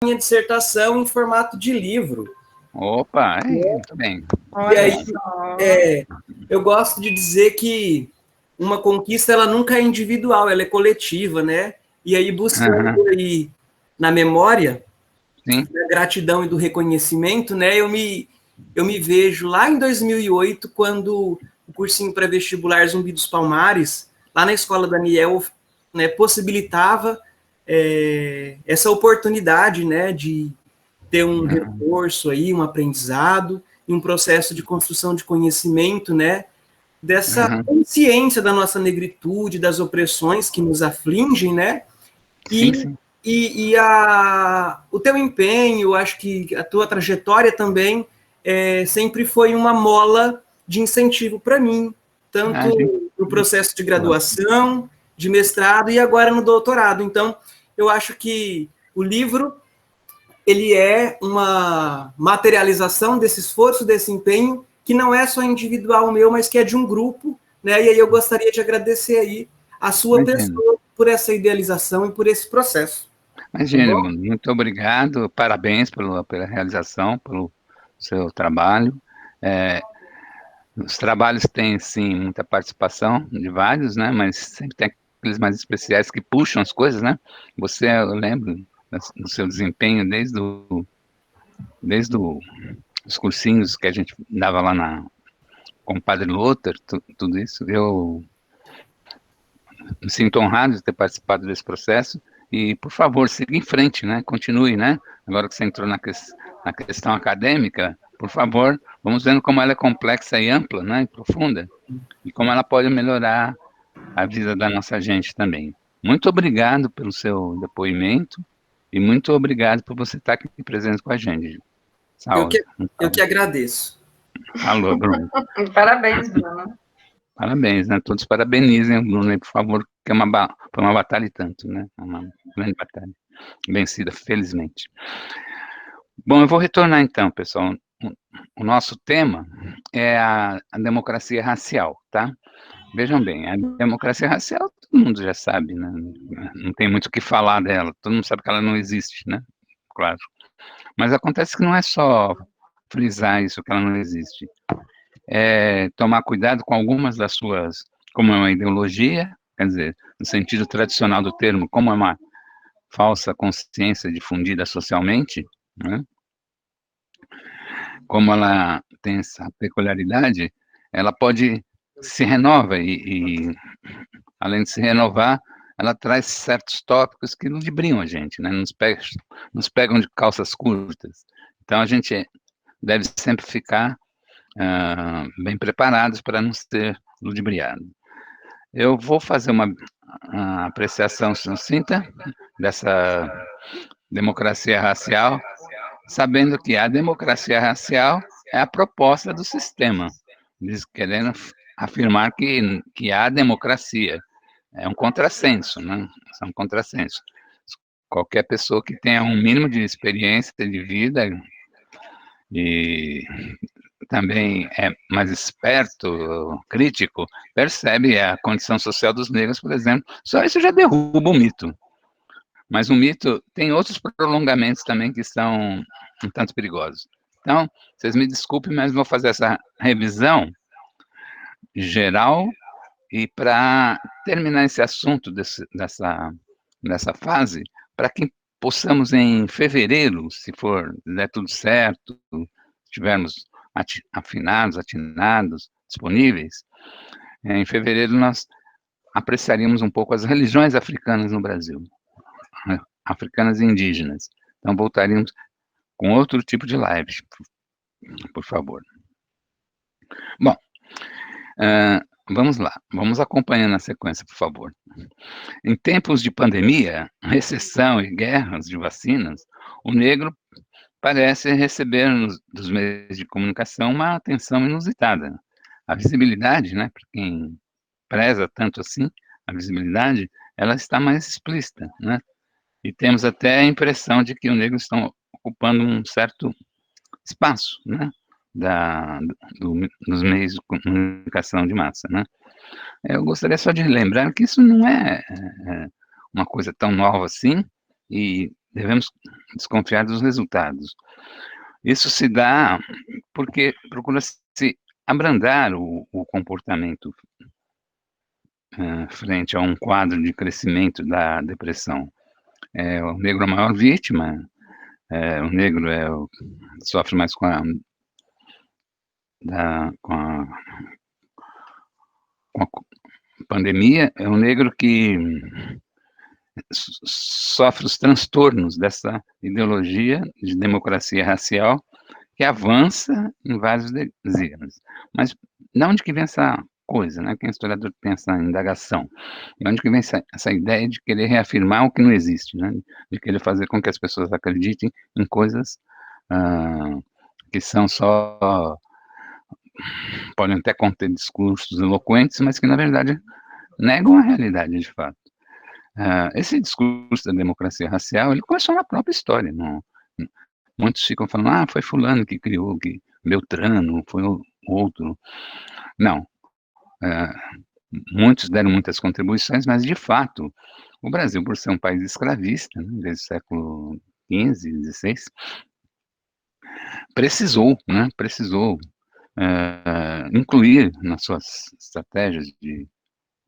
minha dissertação em formato de livro. Opa, muito bem. E aí, eu gosto de dizer que uma conquista, ela nunca é individual, ela é coletiva, né? E aí, buscando aí na memória, da gratidão e do reconhecimento, né? Eu me vejo lá em 2008, quando o cursinho pré-vestibular Zumbi dos Palmares, lá na Escola Daniel, né, possibilitava essa oportunidade, né, de ter um reforço aí, um aprendizado, e um processo de construção de conhecimento, né, dessa consciência da nossa negritude, das opressões que nos afligem, né, e o teu empenho, acho que a tua trajetória também sempre foi uma mola de incentivo para mim, tanto no processo de graduação, de mestrado e agora no doutorado. Então, eu acho que o livro ele é uma materialização desse esforço, desse empenho, que não é só individual meu, mas que é de um grupo, né? E aí eu gostaria de agradecer aí a sua pessoa por essa idealização e por esse processo. Imagina, muito obrigado, parabéns pela realização, pelo seu trabalho. Os trabalhos têm, sim, muita participação de vários, né? Mas sempre tem aqueles mais especiais que puxam as coisas, né? Você, eu lembro do seu desempenho desde os cursinhos que a gente dava lá com o Padre Luther, tudo isso. Eu me sinto honrado de ter participado desse processo e, por favor, siga em frente, né? Continue, né? Agora que você entrou na questão acadêmica, por favor, vamos vendo como ela é complexa e ampla, né? E profunda, e como ela pode melhorar a vida da nossa gente também. Muito obrigado pelo seu depoimento e muito obrigado por você estar aqui presente com a gente. Saúde. Eu que agradeço. Alô, Bruno. Parabéns, Bruno. Parabéns, né? Todos parabenizem o Bruno, por favor, que foi uma batalha e tanto, né? Uma grande batalha, vencida, felizmente. Bom, eu vou retornar então, pessoal. O nosso tema é a democracia racial, tá? Vejam bem, a democracia racial, todo mundo já sabe, né? Não tem muito o que falar dela, todo mundo sabe que ela não existe, né? Claro. Mas acontece que não é só frisar isso, que ela não existe. Tomar cuidado com algumas das suas, como é uma ideologia, quer dizer, no sentido tradicional do termo, como é uma falsa consciência difundida socialmente, né? Como ela tem essa peculiaridade, ela pode se renova e além de se renovar, ela traz certos tópicos que ludibriam a gente, né? Nos pegam de calças curtas. Então a gente deve sempre ficar bem preparados para não ser ludibriado. Eu vou fazer uma apreciação sucinta dessa democracia racial, sabendo que a democracia racial é a proposta do sistema, querendo afirmar que há democracia. É um contrassenso, né? É um contrassenso. Qualquer pessoa que tenha um mínimo de experiência de vida e também é mais esperto, crítico, percebe a condição social dos negros, por exemplo. Só isso já derruba o mito. Mas o mito tem outros prolongamentos também que são um tanto perigosos. Então, vocês me desculpem, mas vou fazer essa revisão geral e para terminar esse assunto dessa fase, para que possamos em fevereiro, se der tudo certo, estivermos afinados, atinados, disponíveis, em fevereiro nós apreciaríamos um pouco as religiões africanas no Brasil, africanas e indígenas. Então voltaríamos com outro tipo de live, por favor. Bom, vamos lá, vamos acompanhando a sequência, por favor. Em tempos de pandemia, recessão e guerras de vacinas, o negro parece receber dos meios de comunicação uma atenção inusitada. A visibilidade, né, para quem preza tanto assim, a visibilidade, ela está mais explícita, né? E temos até a impressão de que os negros estão ocupando um certo espaço, né, dos meios de comunicação de massa, né? Eu gostaria só de lembrar que isso não é uma coisa tão nova assim, e devemos desconfiar dos resultados. Isso se dá porque procura-se abrandar o comportamento frente a um quadro de crescimento da depressão. O negro é a maior vítima, o negro sofre mais com a pandemia, é um negro que sofre os transtornos dessa ideologia de democracia racial que avança em vários desígnios. Mas de onde que vem essa coisa, né? Quem é historiador tem essa indagação. De onde que vem essa ideia de querer reafirmar o que não existe, né? De querer fazer com que as pessoas acreditem em coisas que são só podem até conter discursos eloquentes, mas que na verdade negam a realidade de fato. Esse discurso da democracia racial, ele começou na própria história. Muitos ficam falando, foi fulano que criou, que Beltrano, foi o outro. Não. Muitos deram muitas contribuições, mas de fato, o Brasil, por ser um país escravista, né, desde o século XV, XVI, precisou incluir nas suas estratégias de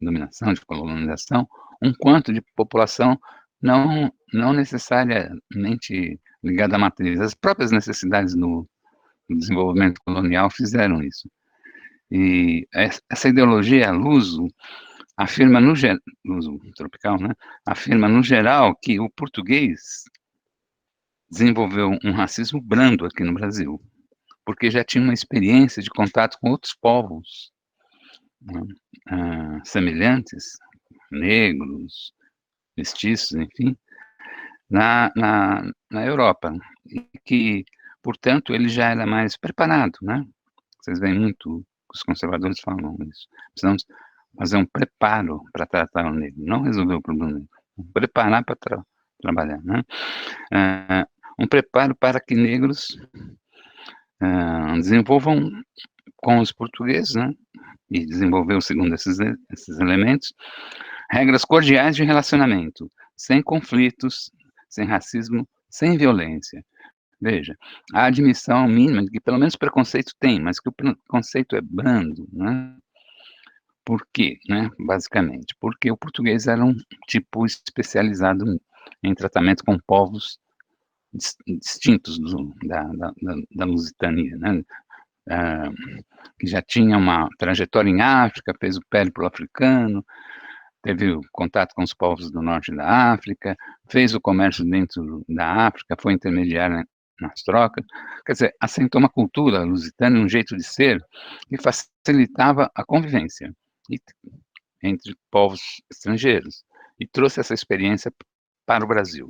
dominação, de colonização, um quanto de população não necessariamente ligada à matriz. As próprias necessidades do desenvolvimento colonial fizeram isso. E essa ideologia, luso, afirma luso tropical, né? Afirma no geral que o português desenvolveu um racismo brando aqui no Brasil, porque já tinha uma experiência de contato com outros povos, né, semelhantes, negros, mestiços, enfim, na Europa, e que, portanto, ele já era mais preparado, né? Vocês veem muito, os conservadores falam isso. Precisamos fazer um preparo para tratar o negro, não resolver o problema, preparar para trabalhar, né? Um preparo para que negros desenvolvam com os portugueses, né? E desenvolveu, segundo esses elementos, regras cordiais de relacionamento, sem conflitos, sem racismo, sem violência. Veja, a admissão mínima de que pelo menos preconceito tem, mas que o preconceito é brando, né? Por quê, né? Basicamente, porque o português era um tipo especializado em tratamento com povos distintos da Lusitania, né? Que já tinha uma trajetória em África, fez o périplo africano, teve contato com os povos do norte da África, fez o comércio dentro da África, foi intermediário nas trocas. Quer dizer, assentou uma cultura lusitana, um jeito de ser, que facilitava a convivência entre povos estrangeiros, e trouxe essa experiência para o Brasil.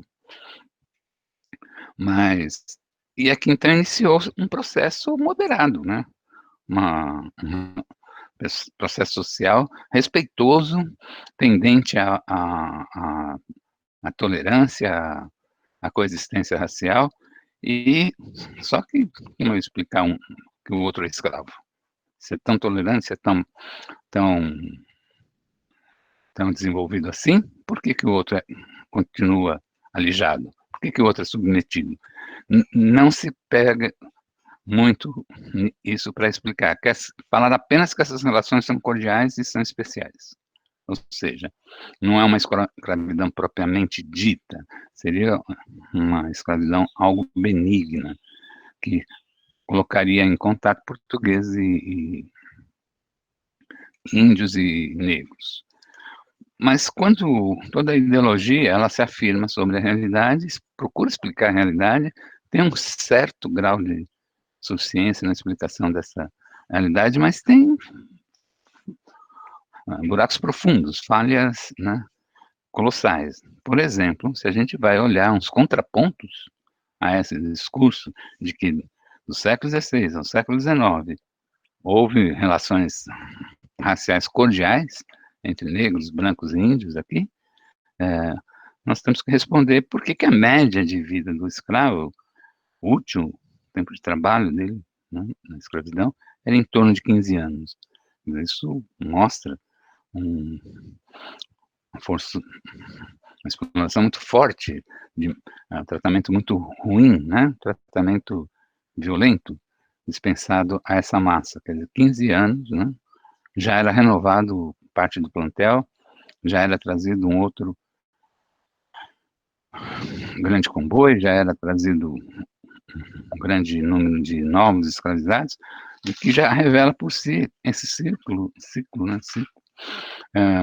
E aqui então iniciou um processo moderado, né? Um processo social respeitoso, tendente à tolerância, à coexistência racial, e só que como eu explicar que o outro é escravo? Ser tão tolerante, ser tão desenvolvido assim, por que o outro continua alijado? Por que o outro é submetido? Não se pega muito isso para explicar. Quer falar apenas que essas relações são cordiais e são especiais. Ou seja, não é uma escravidão propriamente dita, seria uma escravidão algo benigna, que colocaria em contato portugueses e índios e negros. Mas quando toda a ideologia ela se afirma sobre a realidade, procura explicar a realidade, tem um certo grau de suficiência na explicação dessa realidade, mas tem buracos profundos, falhas, né, colossais. Por exemplo, se a gente vai olhar uns contrapontos a esse discurso de que do século XVI ao século XIX houve relações raciais cordiais entre negros, brancos e índios aqui, nós temos que responder por que a média de vida do escravo, útil, o tempo de trabalho dele, né, na escravidão, era em torno de 15 anos. Isso mostra uma força exploração muito forte, de tratamento muito ruim, né? Tratamento violento, dispensado a essa massa. Quer dizer, 15 anos, né? Já era renovado parte do plantel, já era trazido um outro grande comboio, já era trazido um grande número de novos escravizados, o que já revela por si esse ciclo, né?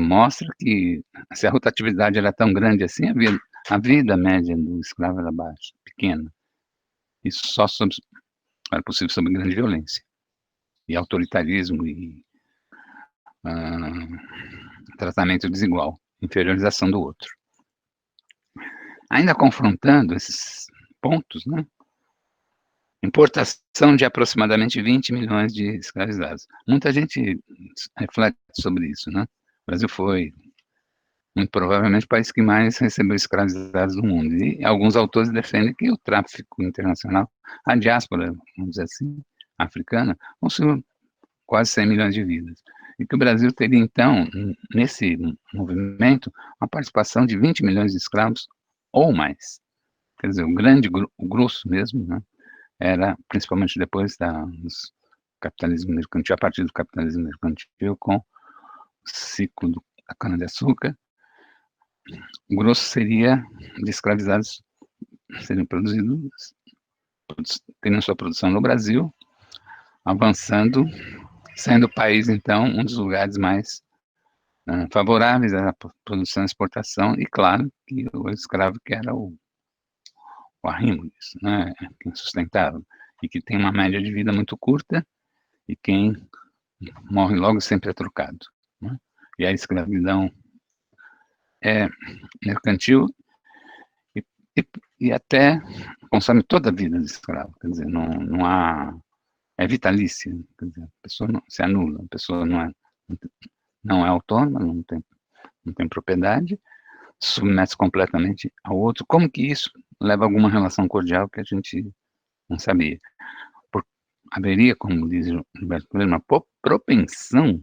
Mostra que se a rotatividade era tão grande assim, a vida média do escravo era baixa, pequena. Isso só era possível sob grande violência e autoritarismo e tratamento desigual, inferiorização do outro. Ainda confrontando esses pontos, né? Importação de aproximadamente 20 milhões de escravizados. Muita gente reflete sobre isso, né? O Brasil foi, muito provavelmente, o país que mais recebeu escravizados do mundo. E alguns autores defendem que o tráfico internacional, a diáspora, vamos dizer assim, africana, consumiu quase 100 milhões de vidas. E que o Brasil teria, então, nesse movimento, uma participação de 20 milhões de escravos ou mais. Quer dizer, o grosso mesmo, né? Era, principalmente depois do capitalismo mercantil, a partir do capitalismo mercantil, com o ciclo da cana-de-açúcar, o grosso seria de escravizados, seriam produzidos, teriam sua produção no Brasil, avançando, sendo o país, então, um dos lugares mais favoráveis à produção e exportação, e claro que o escravo que era o arrimo disso, né, quem sustentava, e que tem uma média de vida muito curta, e quem morre logo sempre é trocado, né? E a escravidão é mercantil e até consome toda a vida do escravo, quer dizer, não há, é vitalícia, quer dizer, a pessoa não, se anula, a pessoa não é autônoma, não tem propriedade, submete completamente ao outro. Como que isso leva a alguma relação cordial que a gente não sabia? Haveria, como diz Gilberto Freire, uma propensão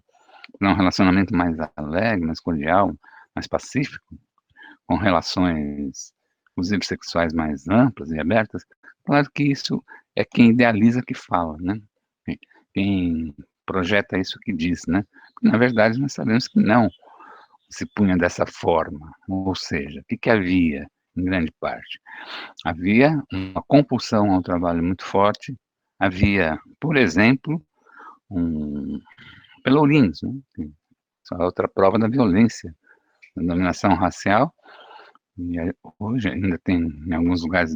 para um relacionamento mais alegre, mais cordial, mais pacífico, com relações, inclusive sexuais mais amplas e abertas. Claro que isso é quem idealiza que fala, né? Quem projeta isso que diz, né? Porque, na verdade, nós sabemos que não se punha dessa forma. Ou seja, o que havia, em grande parte? Havia uma compulsão ao trabalho muito forte, havia, por exemplo, pelourinhos, né? Essa é outra prova da violência, da dominação racial, e hoje ainda tem em alguns lugares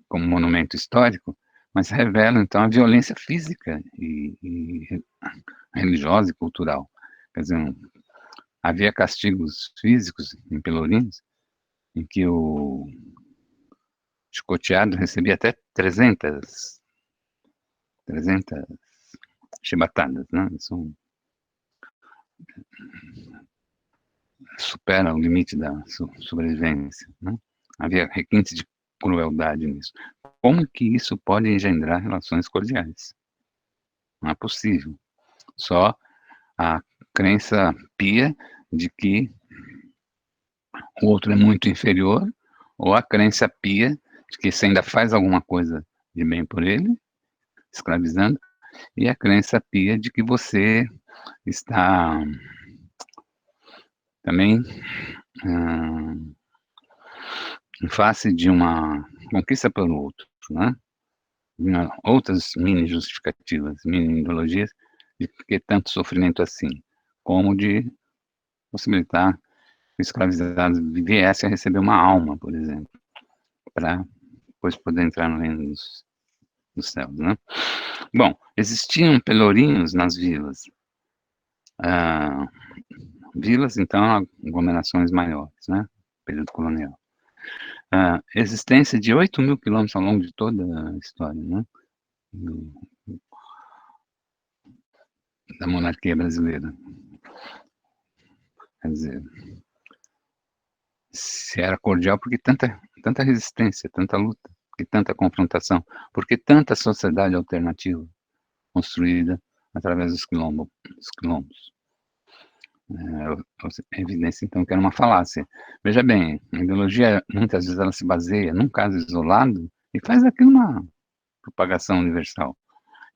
como monumento histórico, mas revela, então, a violência física e religiosa e cultural. Quer dizer, havia castigos físicos em Pelourinhos, em que o chicoteado recebia até 300 chibatadas, né? Isso supera o limite da sobrevivência, né? Havia requintes de crueldade nisso. Como que isso pode engendrar relações cordiais? Não é possível. Só a crença pia de que o outro é muito inferior, ou a crença pia de que você ainda faz alguma coisa de bem por ele, escravizando, e a crença pia de que você está também em face de uma conquista pelo outro, né? Outras mini justificativas, mini ideologias de que tanto sofrimento assim, como de possibilitar que o escravizado viesse a receber uma alma, por exemplo, para depois poder entrar no reino dos céus, né? Bom, existiam pelourinhos nas vilas. Vilas, então, aglomerações maiores, né? Período colonial. Existência de 8.000 quilômetros ao longo de toda a história, né? Da monarquia brasileira. Quer dizer, se era cordial, porque tanta resistência, tanta luta, e tanta confrontação, porque tanta sociedade alternativa construída através dos quilombos. evidência, então, que era uma falácia. Veja bem, a ideologia, muitas vezes, ela se baseia num caso isolado e faz daquilo uma propagação universal,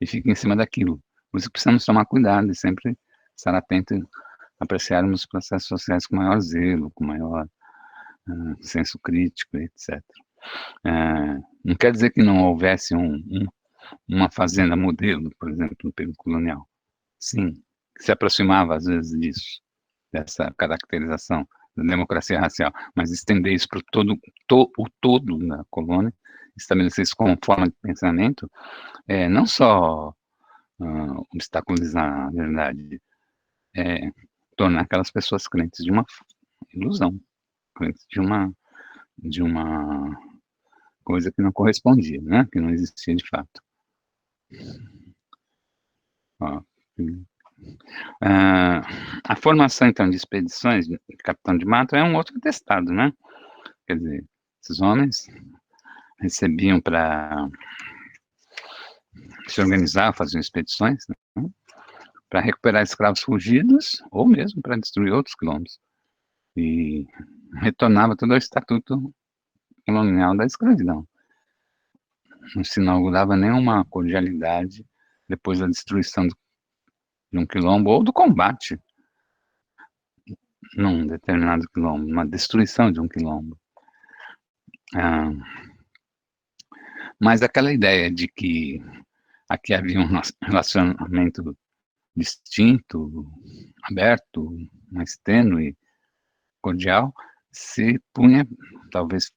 e fica em cima daquilo. Por isso precisamos tomar cuidado e sempre estar atento a apreciarmos os processos sociais com maior zelo, com maior senso crítico, etc. Não quer dizer que não houvesse uma fazenda modelo, por exemplo, no período colonial. Sim, que se aproximava, às vezes, disso, dessa caracterização da democracia racial, mas estender isso para o todo da colônia, estabelecer isso como forma de pensamento, não só obstaculizar a verdade, tornar aquelas pessoas crentes de uma ilusão, crentes de uma coisa que não correspondia, né? Que não existia de fato. A formação, então, de expedições de capitão de mato é um outro atestado, né? Quer dizer, esses homens recebiam para se organizar, faziam expedições, né? Para recuperar escravos fugidos ou mesmo para destruir outros quilombos. E retornava todo ao estatuto colonial da escravidão. Não se inaugurava nenhuma cordialidade depois da destruição de um quilombo ou do combate num determinado quilombo, uma destruição de um quilombo. Mas aquela ideia de que aqui havia um relacionamento distinto, aberto, mais tênue, cordial, se punha, talvez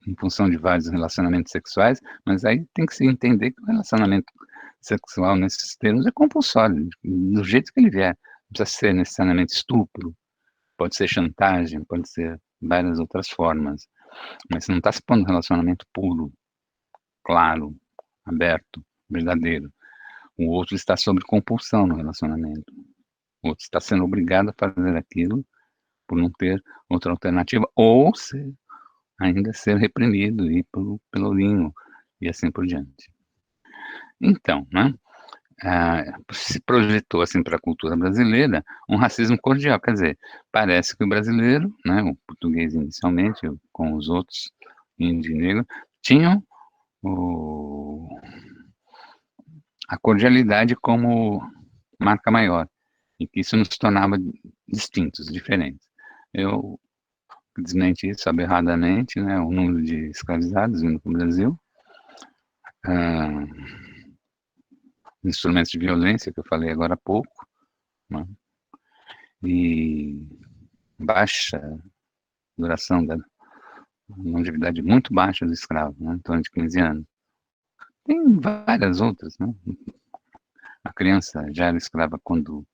em função de vários relacionamentos sexuais, mas aí tem que se entender que o relacionamento sexual nesses termos é compulsório, do jeito que ele vier. Não precisa ser necessariamente estupro, pode ser chantagem, pode ser várias outras formas, mas você não está se pondo um relacionamento puro, claro, aberto, verdadeiro. O outro está sob compulsão no relacionamento. O outro está sendo obrigado a fazer aquilo por não ter outra alternativa, ou ainda ser reprimido e pelo pelourinho, e assim por diante. Então, né, se projetou assim para a cultura brasileira um racismo cordial, quer dizer, parece que o brasileiro, né, o português inicialmente, com os outros, índio e negro, tinham a cordialidade como marca maior, e que isso nos tornava distintos, diferentes. Eu desmenti isso aberradamente, né, o número de escravizados vindo para o Brasil, instrumentos de violência, que eu falei agora há pouco, né, e baixa duração da longevidade muito baixa do escravo, né, em torno de 15 anos. Tem várias outras, né? A criança já era escrava quando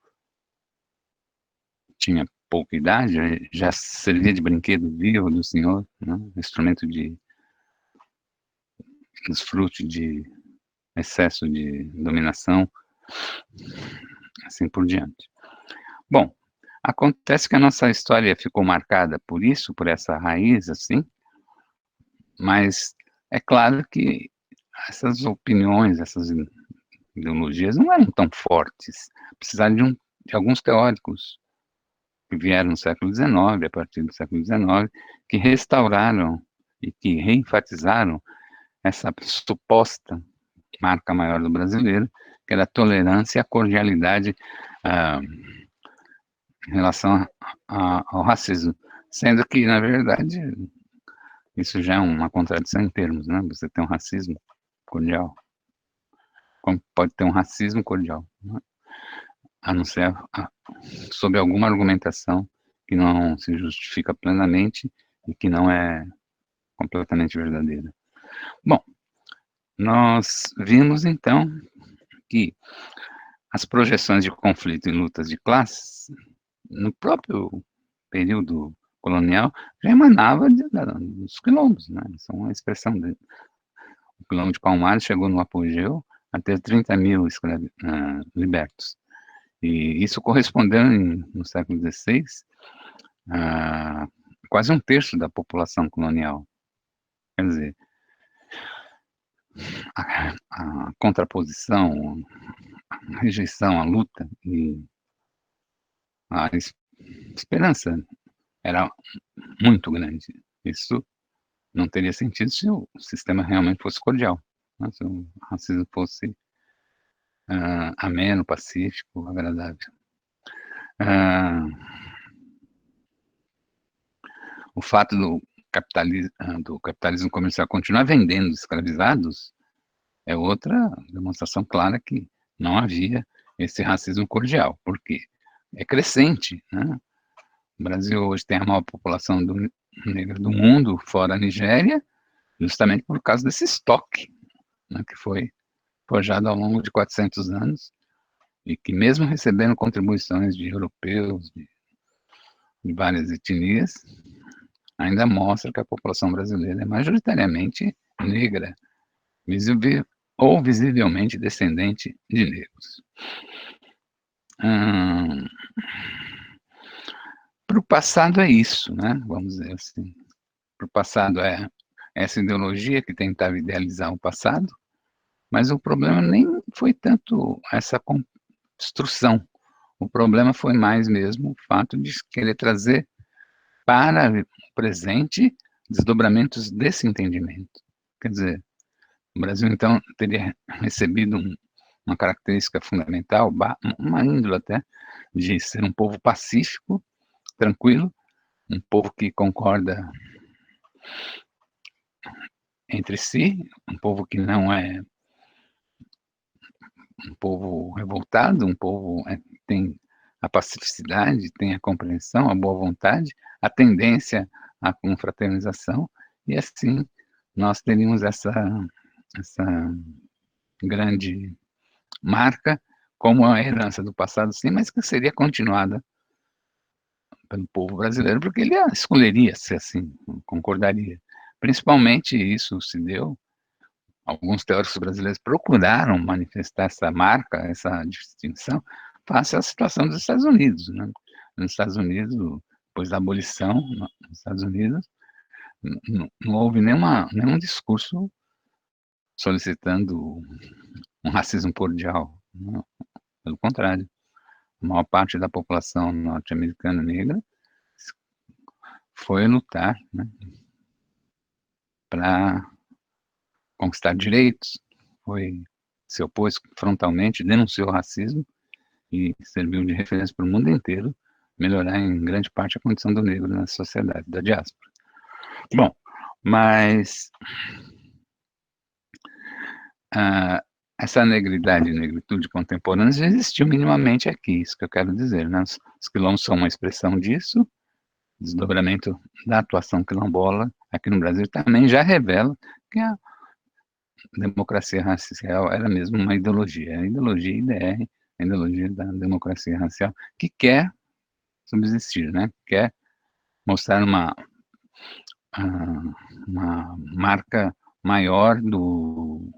tinha pouca idade, já servia de brinquedo vivo do senhor, né? Instrumento de desfrute de excesso de dominação, assim por diante. Bom, acontece que a nossa história ficou marcada por isso, por essa raiz, assim, mas é claro que essas opiniões, essas ideologias não eram tão fortes, precisaram de alguns teóricos que vieram no século XIX, a partir do século XIX, que restauraram e que reenfatizaram essa suposta marca maior do brasileiro, que era a tolerância e a cordialidade em relação ao racismo, sendo que, na verdade, isso já é uma contradição em termos, né? Você tem um racismo cordial, como pode ter um racismo cordial, né? A não ser sob alguma argumentação que não se justifica plenamente e que não é completamente verdadeira. Bom, nós vimos então que as projeções de conflito e lutas de classes, no próprio período colonial, já emanava dos quilombos, né? São uma expressão dele. O quilombo de Palmares chegou no apogeu a ter 30 mil libertos. E isso correspondeu, no século XVI, a quase um terço da população colonial. Quer dizer, a contraposição, a rejeição, a luta e a esperança era muito grande. Isso não teria sentido se o sistema realmente fosse cordial, né? Se o racismo fosse ameno, pacífico, agradável. O fato do capitalismo comercial continuar vendendo escravizados é outra demonstração clara que não havia esse racismo cordial, porque é crescente, né? O Brasil hoje tem a maior população negra do mundo, fora a Nigéria, justamente por causa desse estoque, né, que foi forjado ao longo de 400 anos, e que mesmo recebendo contribuições de europeus, de várias etnias, ainda mostra que a população brasileira é majoritariamente negra, ou visivelmente descendente de negros. Para o passado é isso, né? Vamos dizer assim. Para o passado é essa ideologia que tentava idealizar o passado, mas o problema nem foi tanto essa construção. O problema foi mais mesmo o fato de querer trazer para o presente desdobramentos desse entendimento. Quer dizer, o Brasil, então, teria recebido uma característica fundamental, uma índole até, de ser um povo pacífico, tranquilo, um povo que concorda entre si, um povo que não é um povo revoltado, um povo que tem a pacificidade, tem a compreensão, a boa vontade, a tendência à confraternização, e assim nós teríamos essa grande marca como a herança do passado, sim, mas que seria continuada pelo povo brasileiro, porque ele escolheria ser assim, concordaria. Principalmente isso se deu, alguns teóricos brasileiros procuraram manifestar essa marca, essa distinção, face à situação dos Estados Unidos, né? Nos Estados Unidos, depois da abolição, nos Estados Unidos, não houve nenhum discurso solicitando um racismo cordial, não, pelo contrário. A maior parte da população norte-americana negra foi lutar, né, para conquistar direitos, se opôs frontalmente, denunciou o racismo e serviu de referência para o mundo inteiro melhorar em grande parte a condição do negro na sociedade, da diáspora. Bom, mas essa negridade e negritude contemporâneas já existiu minimamente aqui, isso que eu quero dizer, né? Os quilombos são uma expressão disso, desdobramento da atuação quilombola aqui no Brasil também já revela que a democracia racial era mesmo uma ideologia, a ideologia IDR, a ideologia da democracia racial, que quer subsistir, né? Quer mostrar uma marca maior do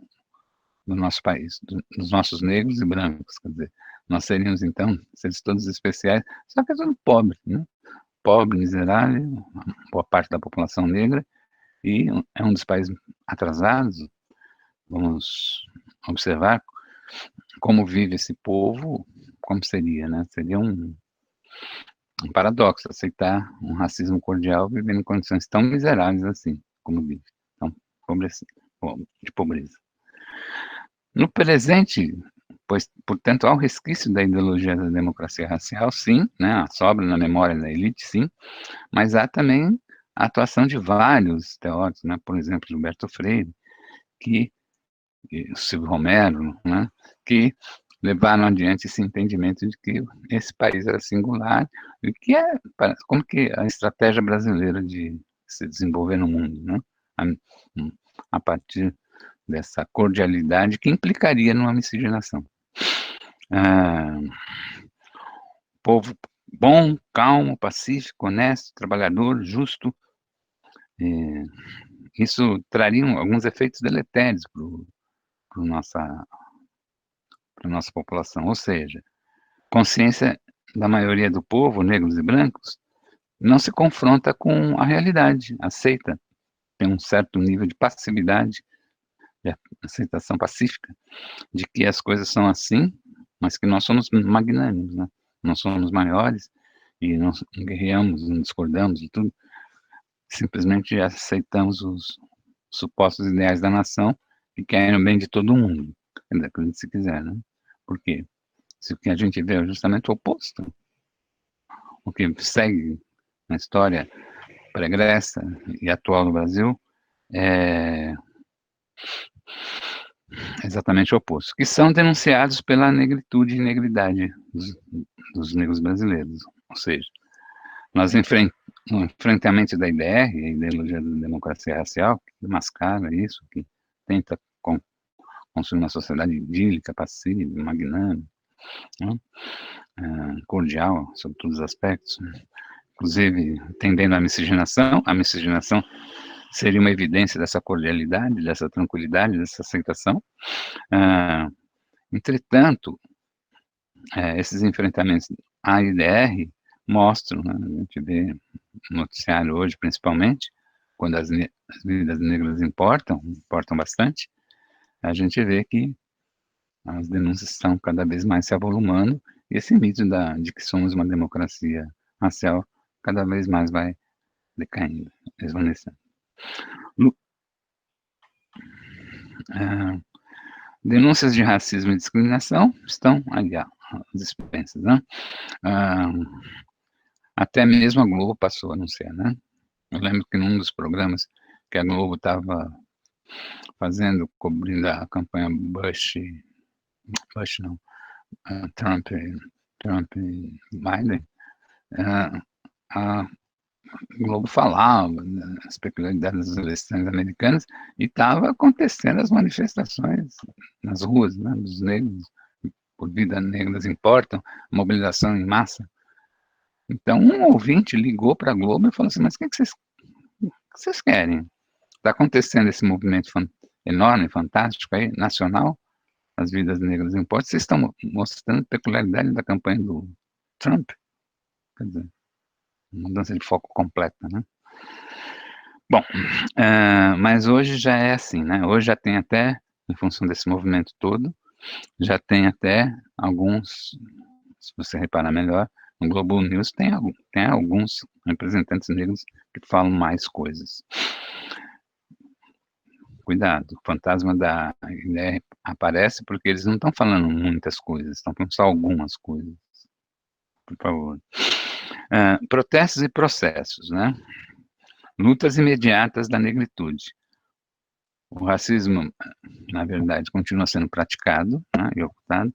nosso país, dos nossos negros e brancos, quer dizer, nós seríamos, então, seres todos especiais, só que é tudo pobre, né? Pobre, miserável, boa parte da população negra, e é um dos países atrasados. Vamos observar como vive esse povo, como seria, né? Seria um paradoxo aceitar um racismo cordial vivendo em condições tão miseráveis assim, como vive, tão de pobreza. No presente, pois, portanto, há o resquício da ideologia da democracia racial, sim, né, sobra na memória da elite, sim, mas há também a atuação de vários teóricos, né, por exemplo, Gilberto Freire, e Silvio Romero, né, que levaram adiante esse entendimento de que esse país era singular e que como que a estratégia brasileira de se desenvolver no mundo, né, a partir dessa cordialidade que implicaria numa miscigenação. Povo bom, calmo, pacífico, honesto, trabalhador, justo. Isso traria alguns efeitos deletérios para a nossa população. Ou seja, consciência da maioria do povo, negros e brancos, não se confronta com a realidade, aceita, tem um certo nível de passividade, de aceitação pacífica, de que as coisas são assim, mas que nós somos magnânimos, né? Nós somos maiores e não guerreamos, não discordamos e tudo, simplesmente aceitamos os supostos ideais da nação que querem o bem de todo mundo, acredite se quiser, né? Por quê? Se o que a gente vê é justamente o oposto. O que segue na história pregressa e atual do Brasil é exatamente o oposto, que são denunciados pela negritude e negridade dos negros brasileiros. Ou seja, no enfrentamento da IDR, a ideologia da democracia racial, que mascara isso, que tenta construir uma sociedade idílica, pacífica, magnânima, né? Cordial, sobre todos os aspectos, inclusive tendendo à miscigenação. A miscigenação seria uma evidência dessa cordialidade, dessa tranquilidade, dessa aceitação. Entretanto, esses enfrentamentos à IDR mostram, né, a gente vê no noticiário hoje, principalmente, quando as vidas negras importam bastante, a gente vê que as denúncias estão cada vez mais se avolumando, e esse mito de que somos uma democracia racial cada vez mais vai decaindo, desvanecendo. Denúncias de racismo e discriminação estão ali, dispensas, né? Até mesmo a Globo passou a anunciar, né? Eu lembro que num dos programas que a Globo estava fazendo, cobrindo a campanha Trump e Biden, a Globo falava das peculiaridades das eleições americanas e estava acontecendo as manifestações nas ruas, né, dos negros, por vida negras importam, mobilização em massa. Então, um ouvinte ligou para a Globo e falou assim, mas o que vocês querem? Está acontecendo esse movimento enorme, fantástico aí, nacional, as vidas negras importam, vocês estão mostrando peculiaridade da campanha do Trump. Quer dizer, mudança de foco completa, né? Bom, mas hoje já é assim, né? Hoje já tem até, em função desse movimento todo, já tem até alguns, se você reparar melhor, no Globo News tem alguns representantes negros que falam mais coisas. Cuidado, o fantasma da IDR aparece porque eles não estão falando muitas coisas, estão falando só algumas coisas. Por favor. Protestos e processos, né? Lutas imediatas da negritude. O racismo, na verdade, continua sendo praticado, né, e ocultado.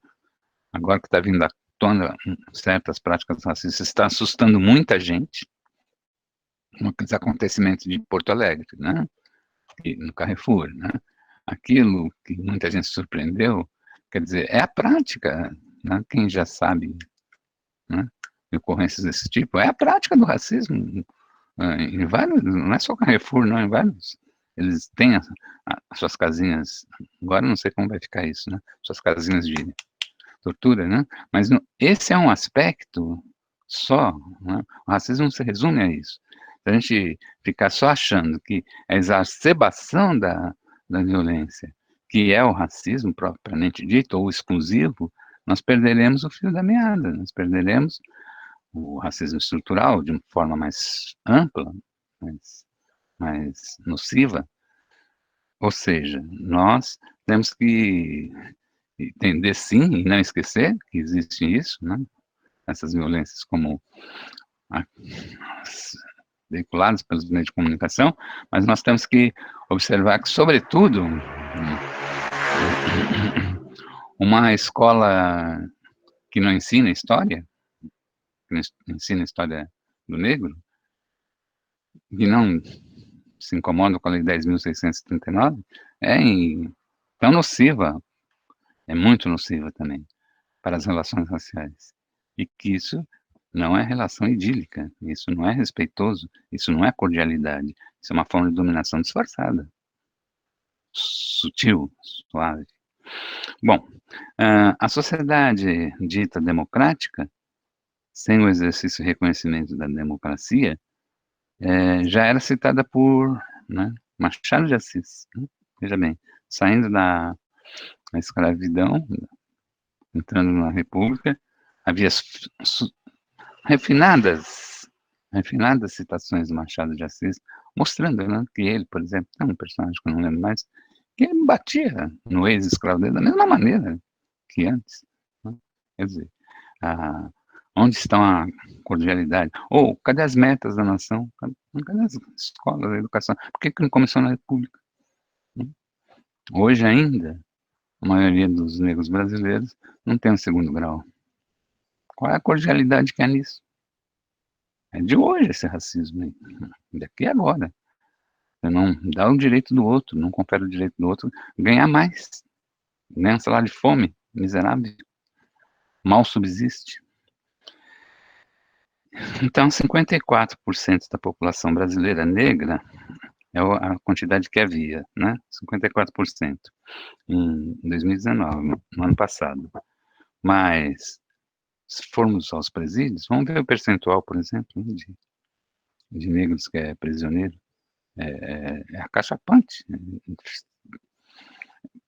Agora que está vindo à tona certas práticas racistas, está assustando muita gente. Os acontecimentos de Porto Alegre, né? E no Carrefour, né? Aquilo que muita gente se surpreendeu, quer dizer, é a prática, né? Quem já sabe, né, de ocorrências desse tipo, é a prática do racismo em vários, não é só Carrefour, não, em vários. Eles têm as suas casinhas, agora não sei como vai ficar isso, né? Suas casinhas de tortura, né? Mas esse é um aspecto só, né? O racismo não se resume a isso. Se a gente ficar só achando que a exacerbação da violência, que é o racismo propriamente dito, ou exclusivo, nós perderemos o fio da meada, nós perderemos o racismo estrutural de uma forma mais ampla, mais nociva. Ou seja, nós temos que entender sim e não esquecer que existe isso, né? Essas violências como veiculadas pelos meios de comunicação, mas nós temos que observar que, sobretudo, uma escola que não ensina história, que não ensina história do negro, que não se incomoda com a Lei 10.639, é tão nociva, é muito nociva também, para as relações raciais. E que isso não é relação idílica, isso não é respeitoso, isso não é cordialidade, isso é uma forma de dominação disfarçada, sutil, suave. Bom, a sociedade dita democrática, sem o exercício e reconhecimento da democracia, já era citada por, né, Machado de Assis. Né? Veja bem, saindo da escravidão, entrando na República, havia refinadas citações do Machado de Assis, mostrando, né, que ele, por exemplo, tem um personagem que eu não lembro mais, que ele batia no ex-escravo dele da mesma maneira que antes. Né? Quer dizer, onde estão a cordialidade? Ou, cadê as metas da nação? Cadê as escolas, a educação? Por que não começou na República? Hoje ainda, a maioria dos negros brasileiros não tem um segundo grau. Qual é a cordialidade que há nisso? É de hoje esse racismo aí, daqui a agora. Você não dá o direito do outro, não confere o direito do outro, ganhar mais. Ganha um salário de fome, miserável, mal subsiste. Então, 54% da população brasileira negra é a quantidade que havia, né? 54% em 2019, no ano passado. Mas, se formos aos presídios, vamos ver o percentual, por exemplo, de negros que é prisioneiro. É acachapante.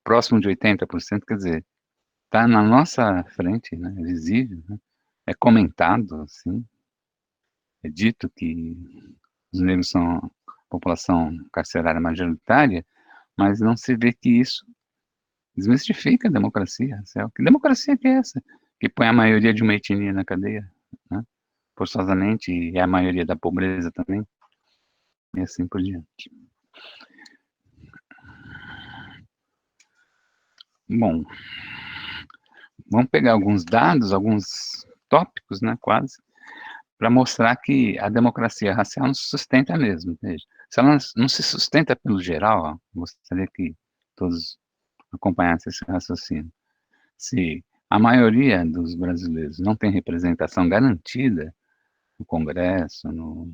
Próximo de 80%, quer dizer, está na nossa frente, né? É visível, né? É comentado, assim. É dito que os negros são a população carcerária majoritária, mas não se vê que isso desmistifica a democracia racial. Que democracia que é essa? Que põe a maioria de uma etnia na cadeia, né? Forçosamente, e a maioria da pobreza também, e assim por diante. Bom, vamos pegar alguns dados, alguns tópicos, né, quase, para mostrar que a democracia racial não se sustenta mesmo. Veja. Se ela não se sustenta pelo geral, ó, gostaria que todos acompanhassem esse raciocínio. Se a maioria dos brasileiros não tem representação garantida no Congresso, no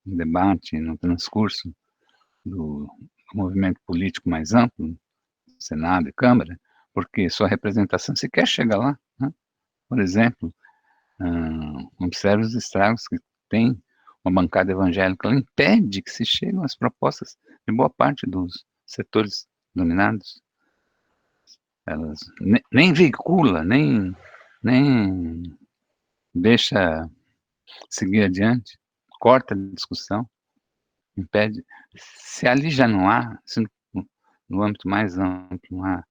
debate, no transcurso do movimento político mais amplo, Senado e Câmara, porque sua representação sequer chega lá. Né? Por exemplo, observe os estragos que tem uma bancada evangélica, ela impede que se cheguem às propostas de boa parte dos setores dominados. Elas nem veicula, nem deixa seguir adiante, corta a discussão, impede. Se ali já não há, se no âmbito mais amplo não há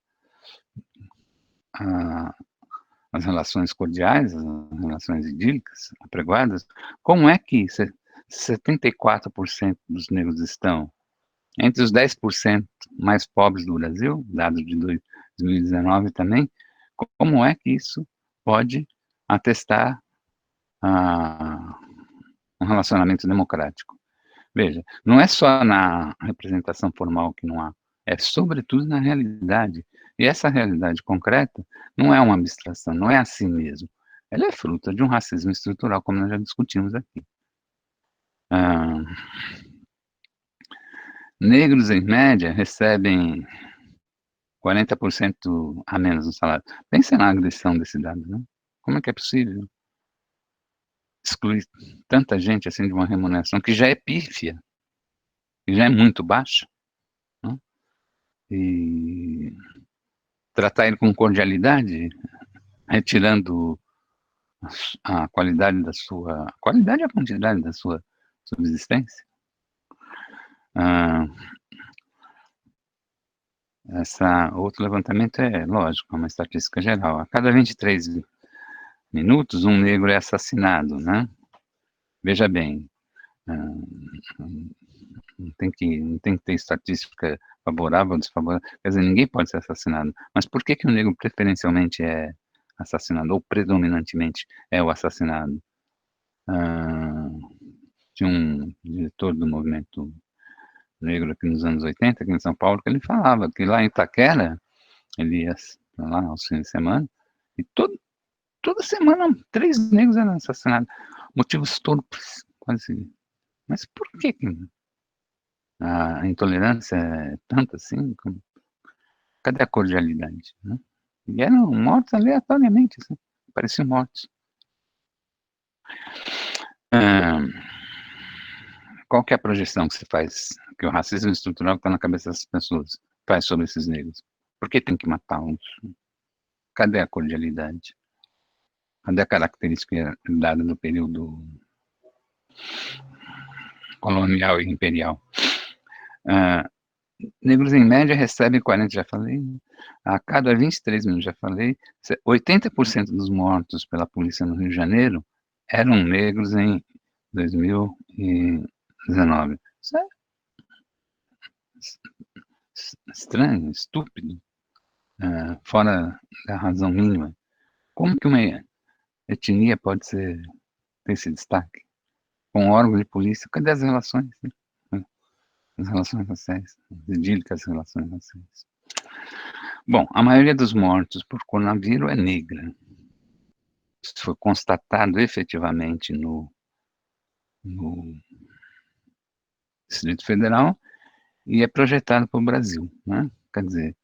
as relações cordiais, as relações idílicas, apregoadas, como é que 74% dos negros estão entre os 10% mais pobres do Brasil, dados de 2019 também, como é que isso pode atestar um relacionamento democrático? Veja, não é só na representação formal que não há, é sobretudo na realidade. E essa realidade concreta não é uma abstração, não é assim mesmo. Ela é fruto de um racismo estrutural, como nós já discutimos aqui. Negros, em média, recebem 40% a menos no salário. Pensa na agressão desse dado, né? Como é que é possível excluir tanta gente assim de uma remuneração que já é pífia, que já é muito baixa, né? E tratar ele com cordialidade, retirando a qualidade da sua... A qualidade e a quantidade da sua subsistência. Outro levantamento é, lógico, é uma estatística geral. A cada 23 minutos, um negro é assassinado, né? Veja bem, não tem que ter estatística favorável ou desfavorável, quer dizer, ninguém pode ser assassinado. Mas por que o negro preferencialmente é assassinado, ou predominantemente é o assassinado? Tinha um diretor do movimento negro aqui nos anos 80, aqui em São Paulo, que ele falava que lá em Itaquera, ele ia lá aos fins de semana, e toda semana 3 negros eram assassinados. Motivos torpes, quase. Mas por que a intolerância é tanta assim? Cadê a cordialidade? Né? E eram mortos aleatoriamente, assim, pareciam mortos. Qual que é a projeção que se faz, que o racismo estrutural que está na cabeça das pessoas faz sobre esses negros? Por que tem que matá-los? Cadê a cordialidade? Cadê a característica dada do período colonial e imperial? Negros, em média, recebem 40, já falei, a cada 23 minutos, já falei, 80% dos mortos pela polícia no Rio de Janeiro eram negros em 2019. Isso é estranho, estúpido, fora da razão mínima. Como que uma etnia pode ter esse destaque? Com um órgão de polícia, cadê as relações? Né? As relações raciais, as idílicas relações raciais. Bom, a maioria dos mortos por coronavírus é negra. Isso foi constatado efetivamente no Distrito Federal e é projetado para o Brasil, né? Quer dizer,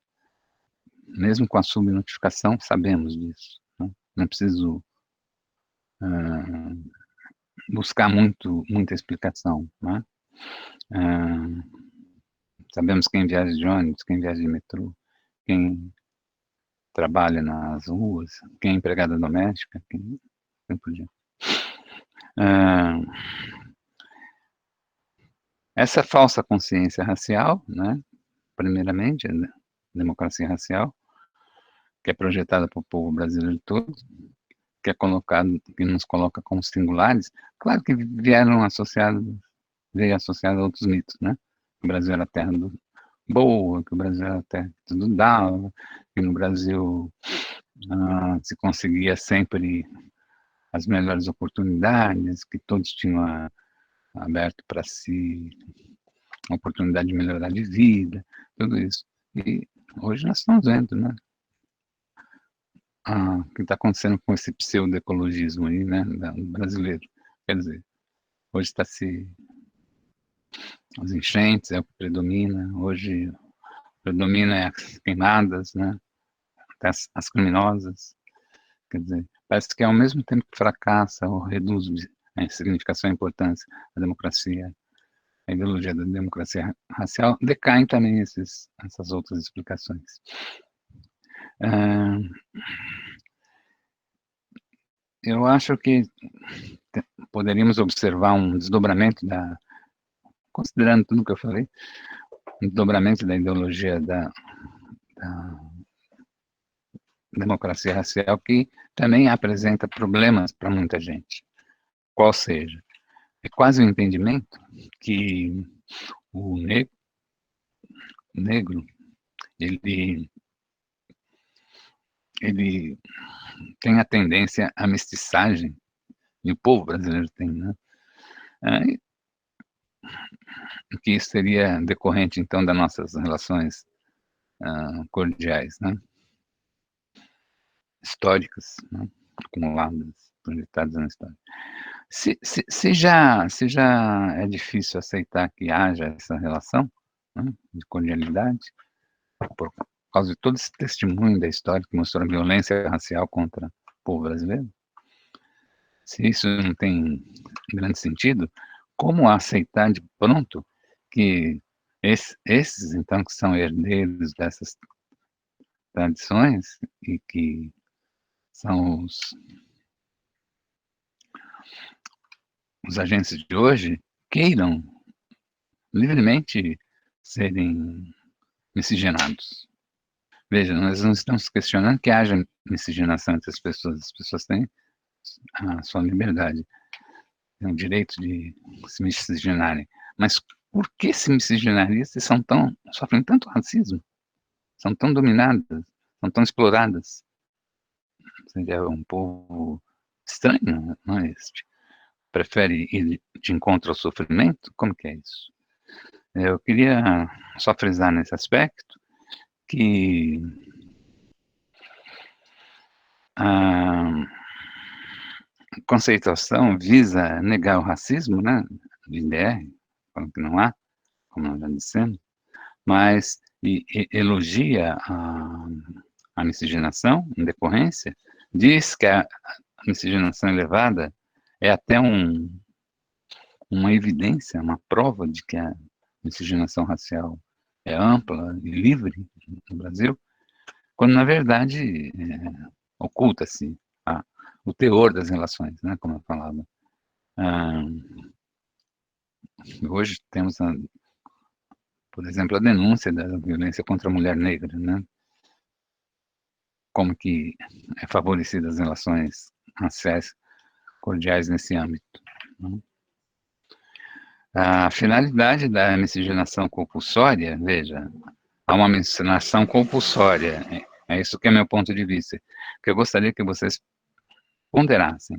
mesmo com a subnotificação, sabemos disso. Né? Não é preciso buscar muita explicação. Né? Sabemos quem viaja de ônibus, quem viaja de metrô, quem trabalha nas ruas, quem é empregada doméstica, quem por diante. Essa falsa consciência racial, né, primeiramente, a democracia racial, que é projetada para o povo brasileiro todo, que nos coloca como singulares, claro que veio associado a outros mitos, né? Que o Brasil era a terra boa, que o Brasil era a terra que tudo dava, que no Brasil se conseguia sempre as melhores oportunidades, que todos tinham aberto para si a oportunidade de melhorar de vida, tudo isso. E hoje nós estamos vendo, né? O que está acontecendo com esse pseudo-ecologismo aí, né, brasileiro. Quer dizer, hoje está as enchentes é o que predomina, hoje predomina as queimadas, né, até as criminosas. Quer dizer, parece que ao mesmo tempo que fracassa ou reduz a significação e a importância da democracia, a ideologia da democracia racial, decaem também essas outras explicações. Eu acho que poderíamos observar um desdobramento considerando tudo que eu falei, um desdobramento da ideologia da democracia racial que também apresenta problemas para muita gente. Qual seja, é quase um entendimento que o negro ele tem a tendência à mestiçagem, e o povo brasileiro tem, né? Que isso seria decorrente, então, das nossas relações cordiais, né? Históricas, né? Acumuladas, projetadas na história. Se já é difícil aceitar que haja essa relação, né, de cordialidade, por causa de todo esse testemunho da história que mostrou a violência racial contra o povo brasileiro, se isso não tem grande sentido, como aceitar de pronto que esses, então, que são herdeiros dessas tradições e que são os agentes de hoje, queiram livremente serem miscigenados. Veja, nós não estamos questionando que haja miscigenação entre as pessoas têm a sua liberdade, têm o direito de se miscigenarem, mas por que se miscigenariam se sofrem tanto racismo, são tão dominadas, são tão exploradas? Seria um povo estranho, não é este? Prefere ir de encontro ao sofrimento? Como que é isso? Eu queria só frisar nesse aspecto que a conceituação visa negar o racismo, né, do IDR, falando que não há, como nós já dissemos, mas elogia a miscigenação em decorrência, diz que a miscigenação elevada é até uma evidência, uma prova de que a miscigenação racial é ampla e livre no Brasil, quando, na verdade, oculta-se o teor das relações, né, como eu falava. Hoje temos, por exemplo, a denúncia da violência contra a mulher negra, né, como que é favorecida as relações raciais cordiais nesse âmbito, né? A finalidade da miscigenação compulsória, veja, há uma miscigenação compulsória, é isso que é meu ponto de vista, que eu gostaria que vocês ponderassem.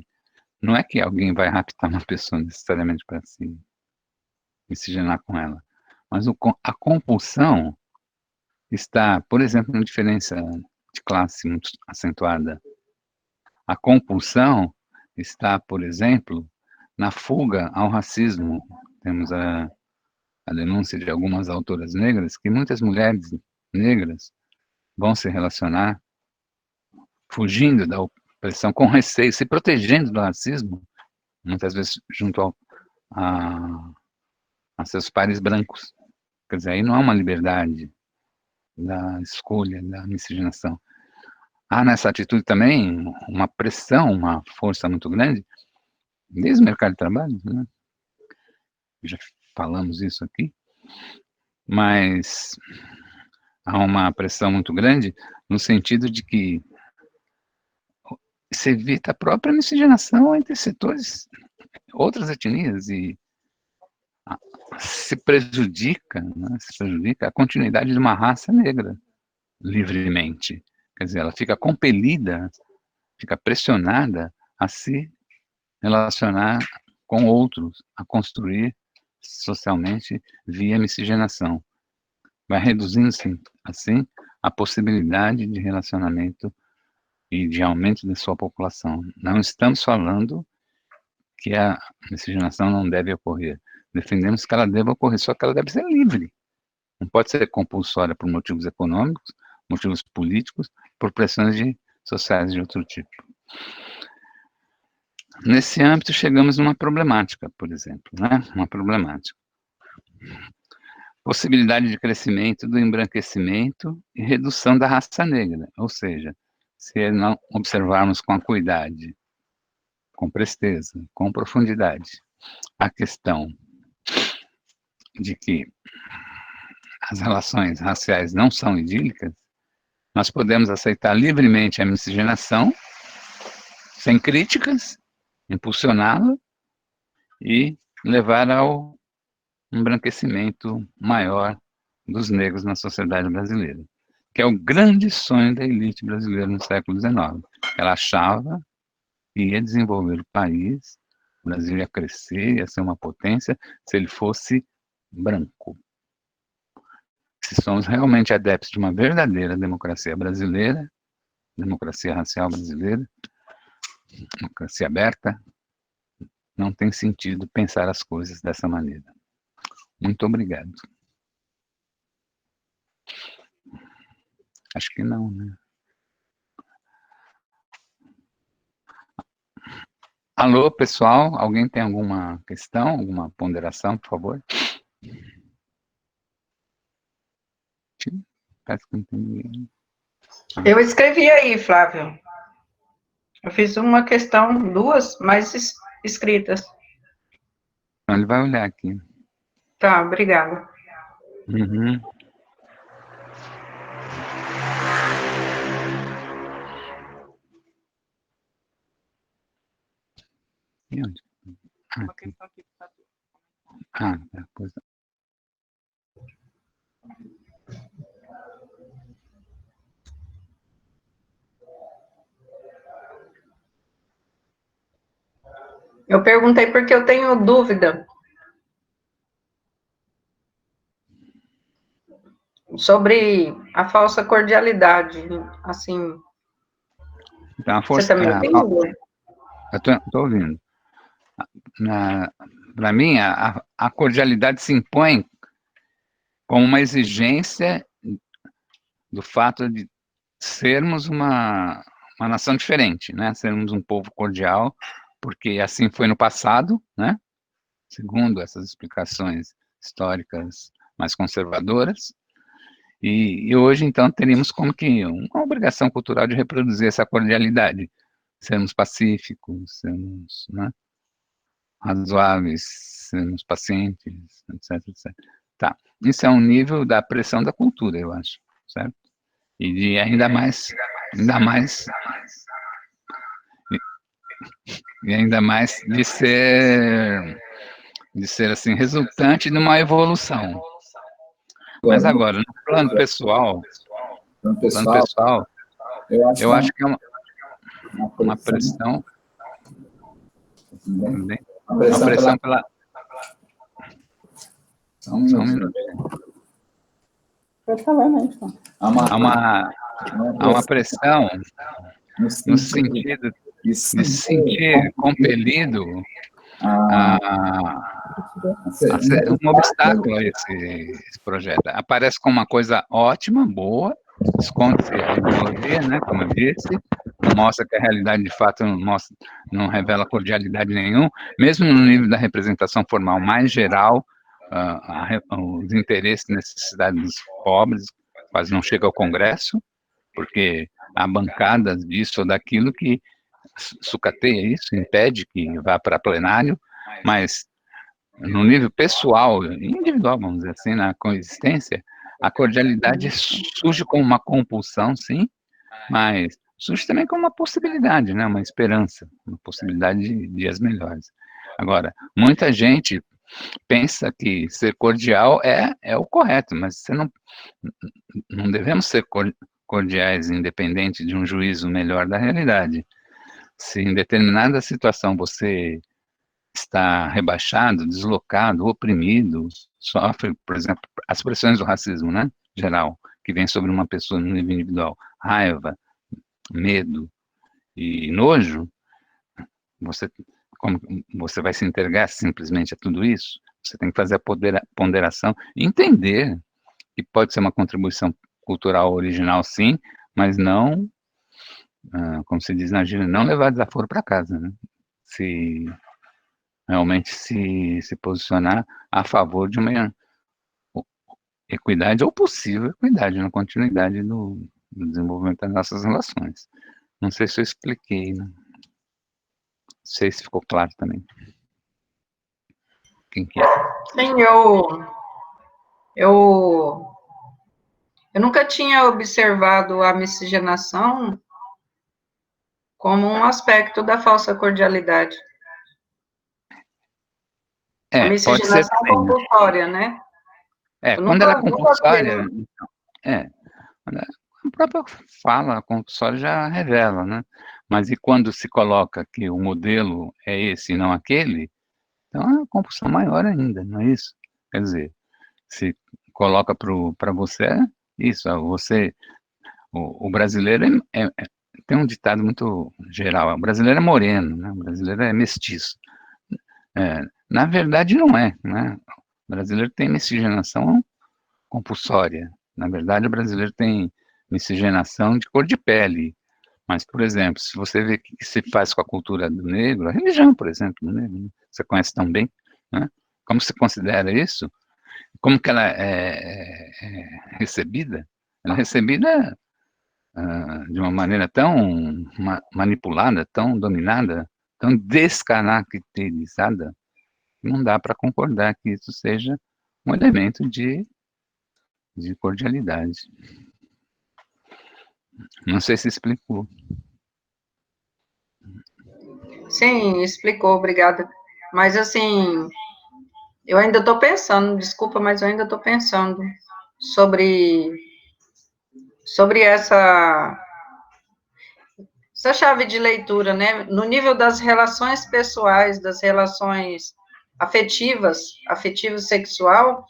Não é que alguém vai raptar uma pessoa necessariamente para se miscigenar com ela, mas a compulsão está, por exemplo, uma diferença de classe muito acentuada. A compulsão está, por exemplo, na fuga ao racismo. Temos a denúncia de algumas autoras negras que muitas mulheres negras vão se relacionar fugindo da opressão, com receio, se protegendo do racismo, muitas vezes junto a seus pares brancos. Quer dizer, aí não há uma liberdade da escolha, da miscigenação. Há nessa atitude também uma pressão, uma força muito grande, desde o mercado de trabalho, né? Já falamos isso aqui, mas há uma pressão muito grande no sentido de que se evita a própria miscigenação entre setores, outras etnias, e se prejudica, né, se prejudica a continuidade de uma raça negra livremente. Quer dizer, ela fica compelida, fica pressionada a se relacionar com outros, a construir socialmente via miscigenação. Vai reduzindo-se, assim, a possibilidade de relacionamento e de aumento da sua população. Não estamos falando que a miscigenação não deve ocorrer. Defendemos que ela deve ocorrer, só que ela deve ser livre. Não pode ser compulsória por motivos econômicos, motivos políticos, por pressões sociais de outro tipo. Nesse âmbito, chegamos numa problemática, por exemplo, né? Uma problemática. Possibilidade de crescimento do embranquecimento e redução da raça negra, ou seja, se não observarmos com acuidade, com presteza, com profundidade, a questão de que as relações raciais não são idílicas, nós podemos aceitar livremente a miscigenação, sem críticas, impulsioná-la e levar ao embranquecimento maior dos negros na sociedade brasileira, que é o grande sonho da elite brasileira no século XIX. Ela achava que ia desenvolver o país, o Brasil ia crescer, ia ser uma potência, se ele fosse branco. Se somos realmente adeptos de uma verdadeira democracia brasileira, democracia racial brasileira, democracia aberta, não tem sentido pensar as coisas dessa maneira. Muito obrigado. Acho que não, né? Alô, pessoal, alguém tem alguma questão, alguma ponderação, por favor? Parece que não tem ninguém. Eu escrevi aí, Flávio. Eu fiz uma questão, duas, mais escritas. Então, ele vai olhar aqui. Tá, obrigada. Uhum. E onde? Aqui. Pois não. Eu perguntei porque eu tenho dúvida sobre a falsa cordialidade, assim. Então, a força, você também tem? Eu estou ouvindo. Para mim, a cordialidade se impõe como uma exigência do fato de sermos uma nação diferente, né? Sermos um povo cordial, porque assim foi no passado, né? Segundo essas explicações históricas mais conservadoras, e hoje, então, teríamos como que uma obrigação cultural de reproduzir essa cordialidade, sermos pacíficos, sermos, né, razoáveis, sermos pacientes, etc, etc. Tá, isso é um nível da pressão da cultura, eu acho, certo? E de ainda mais, e ainda mais de ser assim, resultante de uma evolução. Mas agora, no plano pessoal, eu acho que é uma pressão, também, uma pressão pela... Só um minuto. Pode falar, né? Há uma pressão no sentido de se sentir compelido a ser um obstáculo a esse projeto. Aparece como uma coisa ótima, boa, esconde-se a ideologia, né, como eu disse, mostra que a realidade de fato não revela cordialidade nenhuma, mesmo no nível da representação formal mais geral, os interesses e necessidades dos pobres quase não chega ao Congresso, porque há bancadas disso ou daquilo que sucateia isso, impede que vá para plenário, mas no nível pessoal, individual, vamos dizer assim, na coexistência, a cordialidade surge como uma compulsão, sim, mas surge também como uma possibilidade, né, uma esperança, uma possibilidade de dias melhores. Agora, muita gente pensa que ser cordial é o correto, mas você não devemos ser cordiais independente de um juízo melhor da realidade. Se em determinada situação você está rebaixado, deslocado, oprimido, sofre, por exemplo, as pressões do racismo, né, geral, que vem sobre uma pessoa no nível individual, raiva, medo e nojo, como você vai se entregar simplesmente a tudo isso? Você tem que fazer a ponderação e entender que pode ser uma contribuição cultural original, sim, mas não, como se diz na gíria, não levar desaforo para casa, né? Se realmente se posicionar a favor de uma equidade ou possível equidade na continuidade do desenvolvimento das nossas relações. Não sei se eu expliquei, né? Não sei se ficou claro também. Quem que é? Sim, eu nunca tinha observado a miscigenação como um aspecto da falsa cordialidade. A miscigenação compulsória, né? Quando ela é compulsória, a própria fala compulsória já revela, né? Mas e quando se coloca que o modelo é esse e não aquele, então é uma compulsão maior ainda, não é isso? Quer dizer, se coloca para você, isso, o brasileiro tem um ditado muito geral, o brasileiro é moreno, né? O brasileiro é mestiço. Na verdade não é, né? O brasileiro tem miscigenação compulsória. Na verdade, o brasileiro tem miscigenação de cor de pele. Mas, por exemplo, se você vê o que se faz com a cultura do negro, a religião, por exemplo, do negro, né? Você conhece tão bem, né? Como se considera isso? Como que ela é recebida? Ela é recebida de uma maneira tão manipulada, tão dominada, tão descaracterizada, que não dá para concordar que isso seja um elemento de cordialidade. Não sei se explicou. Sim, explicou, obrigada. Mas, assim, eu ainda estou pensando, desculpa, mas eu ainda estou pensando sobre essa chave de leitura, né? No nível das relações pessoais, das relações afetivo-sexual,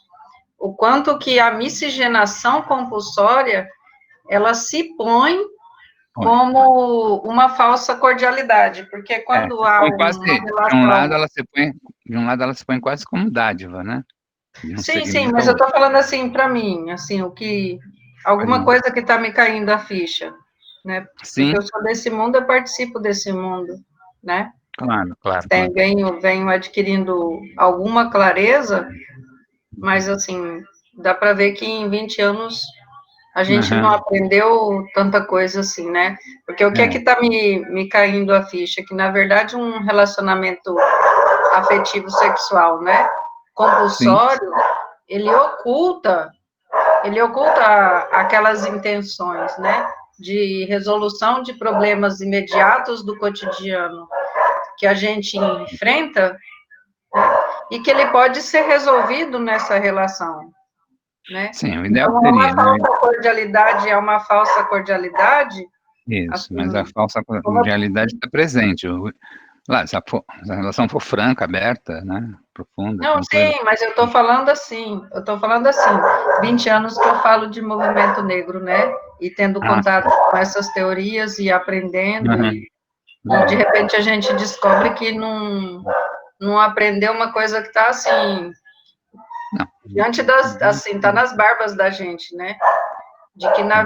o quanto que a miscigenação compulsória, ela se põe como uma falsa cordialidade, porque quando há uma relação... De um lado ela se põe quase como dádiva, né? Sim, mas eu estou falando assim, para mim, assim, alguma coisa que está me caindo a ficha, né? Sim. Porque eu sou desse mundo, eu participo desse mundo, né? Claro. Venho adquirindo alguma clareza, mas, assim, dá para ver que em 20 anos A gente não aprendeu tanta coisa assim, né? Porque o que é que está me caindo a ficha? Que, na verdade, um relacionamento afetivo sexual, né? Compulsório, sim, ele oculta aquelas intenções, né? De resolução de problemas imediatos do cotidiano que a gente enfrenta, né? E que ele pode ser resolvido nessa relação. Né? Sim, o ideal então, seria, uma falsa cordialidade é uma falsa cordialidade. Isso, assim, mas a falsa cordialidade está presente. Lá, se a relação for franca, aberta, né, profunda. Não, tranquila. Sim, mas eu estou falando assim, 20 anos que eu falo de movimento negro, né? E tendo contato com essas teorias e aprendendo, e de repente a gente descobre que não aprendeu uma coisa que está assim, diante das, assim, está nas barbas da gente, né? De que, na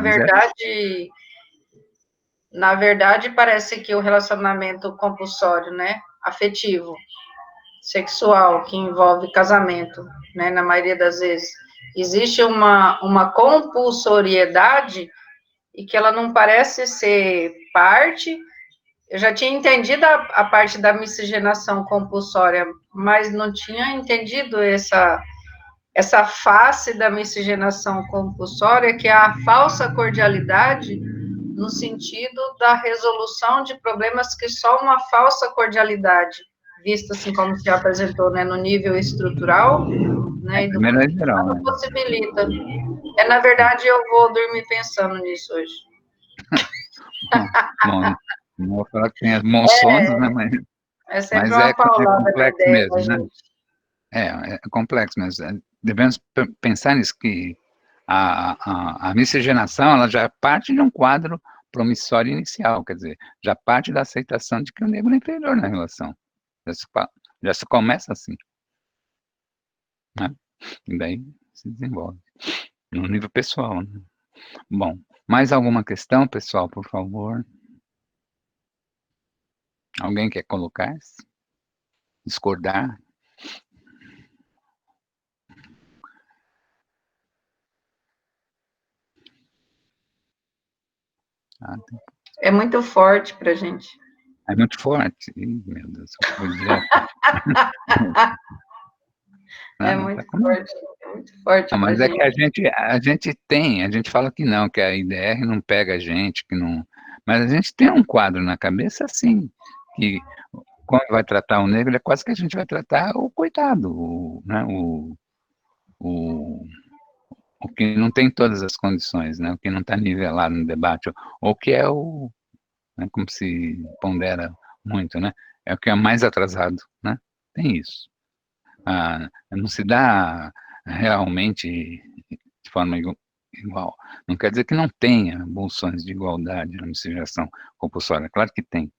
verdade, parece que o relacionamento compulsório, né, afetivo, sexual, que envolve casamento, né, na maioria das vezes, existe uma compulsoriedade e que ela não parece ser parte. Eu já tinha entendido a parte da miscigenação compulsória, mas não tinha entendido essa face da miscigenação compulsória, que é a falsa cordialidade, no sentido da resolução de problemas que só uma falsa cordialidade, vista assim como se apresentou, né, no nível estrutural, né, e do geral, né? Possibilita. Na verdade, eu vou dormir pensando nisso hoje. Bom, não vou falar que tem as monções, né, mas é complexo mesmo, né? É complexo, mas devemos pensar nisso, que a miscigenação, ela já parte de um quadro promissório inicial, quer dizer, já parte da aceitação de que o negro é inferior na relação. Já se começa assim. Né? E daí se desenvolve. No nível pessoal, né? Bom, mais alguma questão, pessoal, por favor? Alguém quer colocar? Discordar? É muito forte para a gente. É muito forte. Ih, meu Deus, foi direto. É muito forte. Mas é que a gente fala que não, que a IDR não pega a gente, que não. Mas a gente tem um quadro na cabeça assim, que quando vai tratar o negro, é quase que a gente vai tratar o coitado, né? O que não tem todas as condições, né? O que não está nivelado no debate, ou que é né, como se pondera muito, né? É o que é mais atrasado, né? Tem isso. Não se dá realmente de forma igual. Não quer dizer que não tenha bolsões de igualdade na miscigenação compulsória, claro que tem.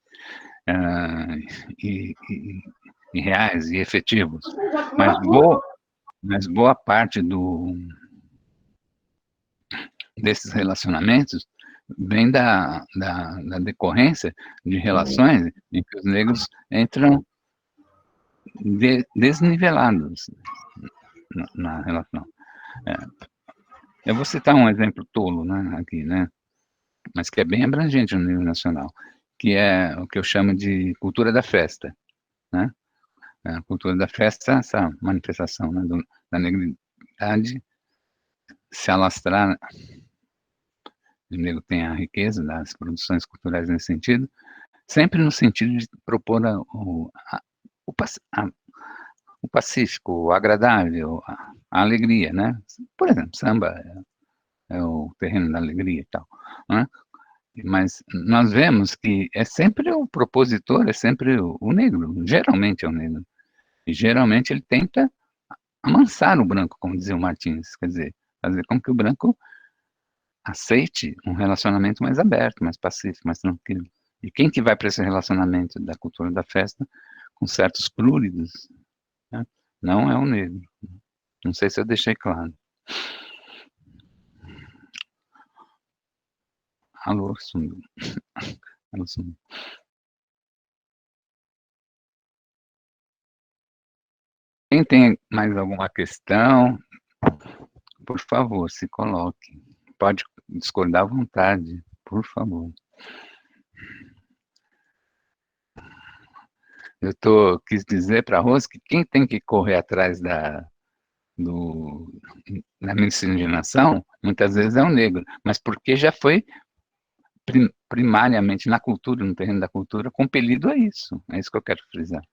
E reais e efetivos. Mas boa parte desses relacionamentos vem da decorrência de relações em que os negros entram desnivelados na relação. Eu vou citar um exemplo tolo, né, aqui, né, mas que é bem abrangente no nível nacional, que é o que eu chamo de cultura da festa, né? A cultura da festa, essa manifestação, né, da negridade se alastrar. O negro tem a riqueza das produções culturais nesse sentido, sempre no sentido de propor o pacífico, o agradável, a alegria, né? Por exemplo, samba é o terreno da alegria e tal, né? Mas nós vemos que é sempre o propositor, é sempre o negro, geralmente é o negro. E geralmente ele tenta amansar o branco, como dizia o Martins, quer dizer, fazer com que o branco aceite um relacionamento mais aberto, mais pacífico, mais tranquilo. E quem que vai para esse relacionamento da cultura da festa com certos pruridos, né? Não é o negro. Não sei se eu deixei claro. Alô, sumiu. Alô, sumiu. Quem tem mais alguma questão, por favor, se coloque. Pode discordar à vontade, por favor. Quis dizer para a Rose que quem tem que correr atrás da miscigenação, muitas vezes é o negro, mas porque já foi primariamente na cultura, no terreno da cultura, compelido a isso. É isso que eu quero frisar.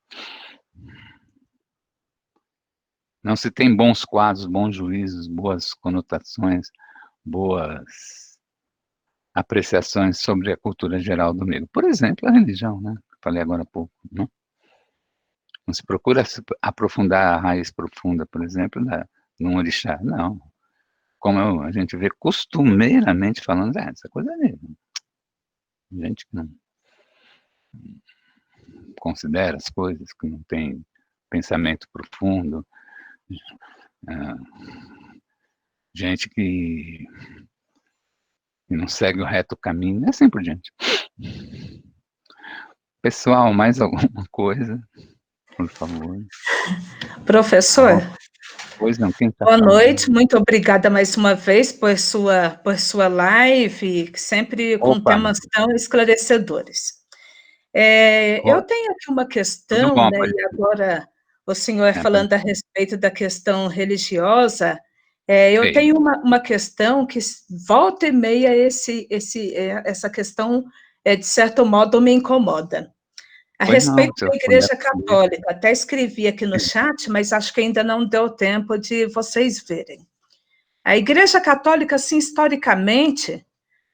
Não se tem bons quadros, bons juízos, boas conotações, boas apreciações sobre a cultura geral do negro. Por exemplo, a religião, né? Falei agora há pouco, não? Não se procura aprofundar a raiz profunda, por exemplo, num orixá. Não. Como a gente vê costumeiramente falando, essa coisa é negra. Gente que não considera as coisas, que não tem pensamento profundo, gente que não segue o reto caminho, e assim por diante. Pessoal, mais alguma coisa, por favor? Professor? Pois não, quem está Boa noite, muito obrigada mais uma vez por sua live, sempre com temas tão esclarecedores. Eu tenho aqui uma questão, bom, né, e agora o senhor falando a respeito da questão religiosa, eu tenho uma questão que volta e meia essa questão, de certo modo, me incomoda. A respeito da Igreja Católica, até escrevi aqui no chat, mas acho que ainda não deu tempo de vocês verem. A Igreja Católica, assim, historicamente,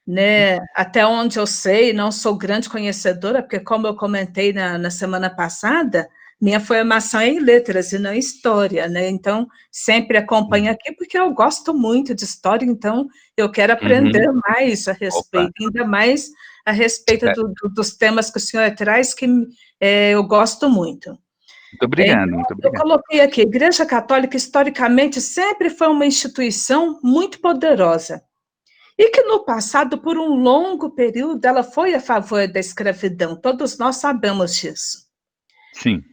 né, até onde eu sei, não sou grande conhecedora, porque como eu comentei na semana passada, minha formação é em letras e não em história, né, então sempre acompanho aqui porque eu gosto muito de história, então eu quero aprender mais a respeito, ainda mais a respeito dos temas que o senhor traz, que eu gosto muito. Muito obrigado, muito obrigado. Eu coloquei aqui, a Igreja Católica, historicamente, sempre foi uma instituição muito poderosa, e que no passado, por um longo período, ela foi a favor da escravidão. Todos nós sabemos disso. Sim.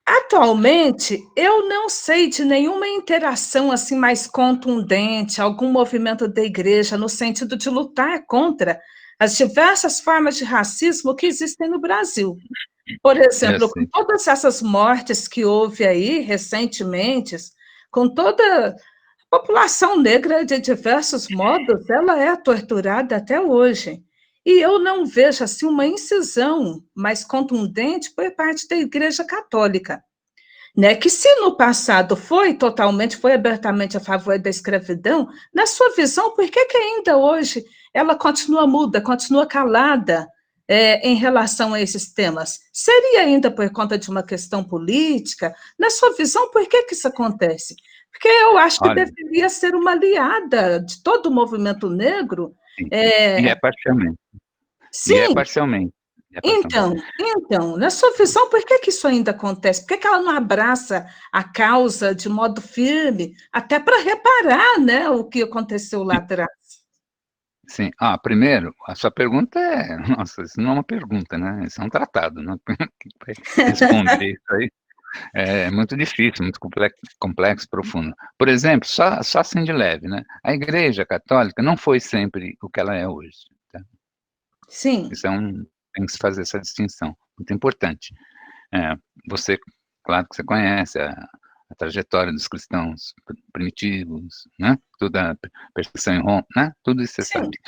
Atualmente, eu não sei de nenhuma interação assim mais contundente, algum movimento da igreja no sentido de lutar contra as diversas formas de racismo que existem no Brasil. Por exemplo, com todas essas mortes que houve aí recentemente, com toda a população negra, de diversos modos, ela é torturada até hoje. E eu não vejo assim uma incisão mais contundente por parte da Igreja Católica, né? Que se no passado foi abertamente a favor da escravidão, na sua visão, por que ainda hoje ela continua muda, continua calada em relação a esses temas? Seria ainda por conta de uma questão política? Na sua visão, por que isso acontece? Porque eu acho que deveria ser uma aliada de todo o movimento negro. E é parcialmente. Sim. E é parcialmente. Então, na sua visão, por que isso ainda acontece? Por que ela não abraça a causa de modo firme, até para reparar, né, o que aconteceu lá atrás? Sim. Primeiro, a sua pergunta nossa, isso não é uma pergunta, né? Isso é um tratado, né? Responder isso aí é muito difícil, muito complexo, profundo. Por exemplo, só assim de leve, né? A Igreja Católica não foi sempre o que ela é hoje. Tá? Sim. Isso tem que se fazer essa distinção, muito importante. Claro que você conhece a trajetória dos cristãos primitivos, né? Toda a perseguição em Roma, né? Tudo isso você sabe.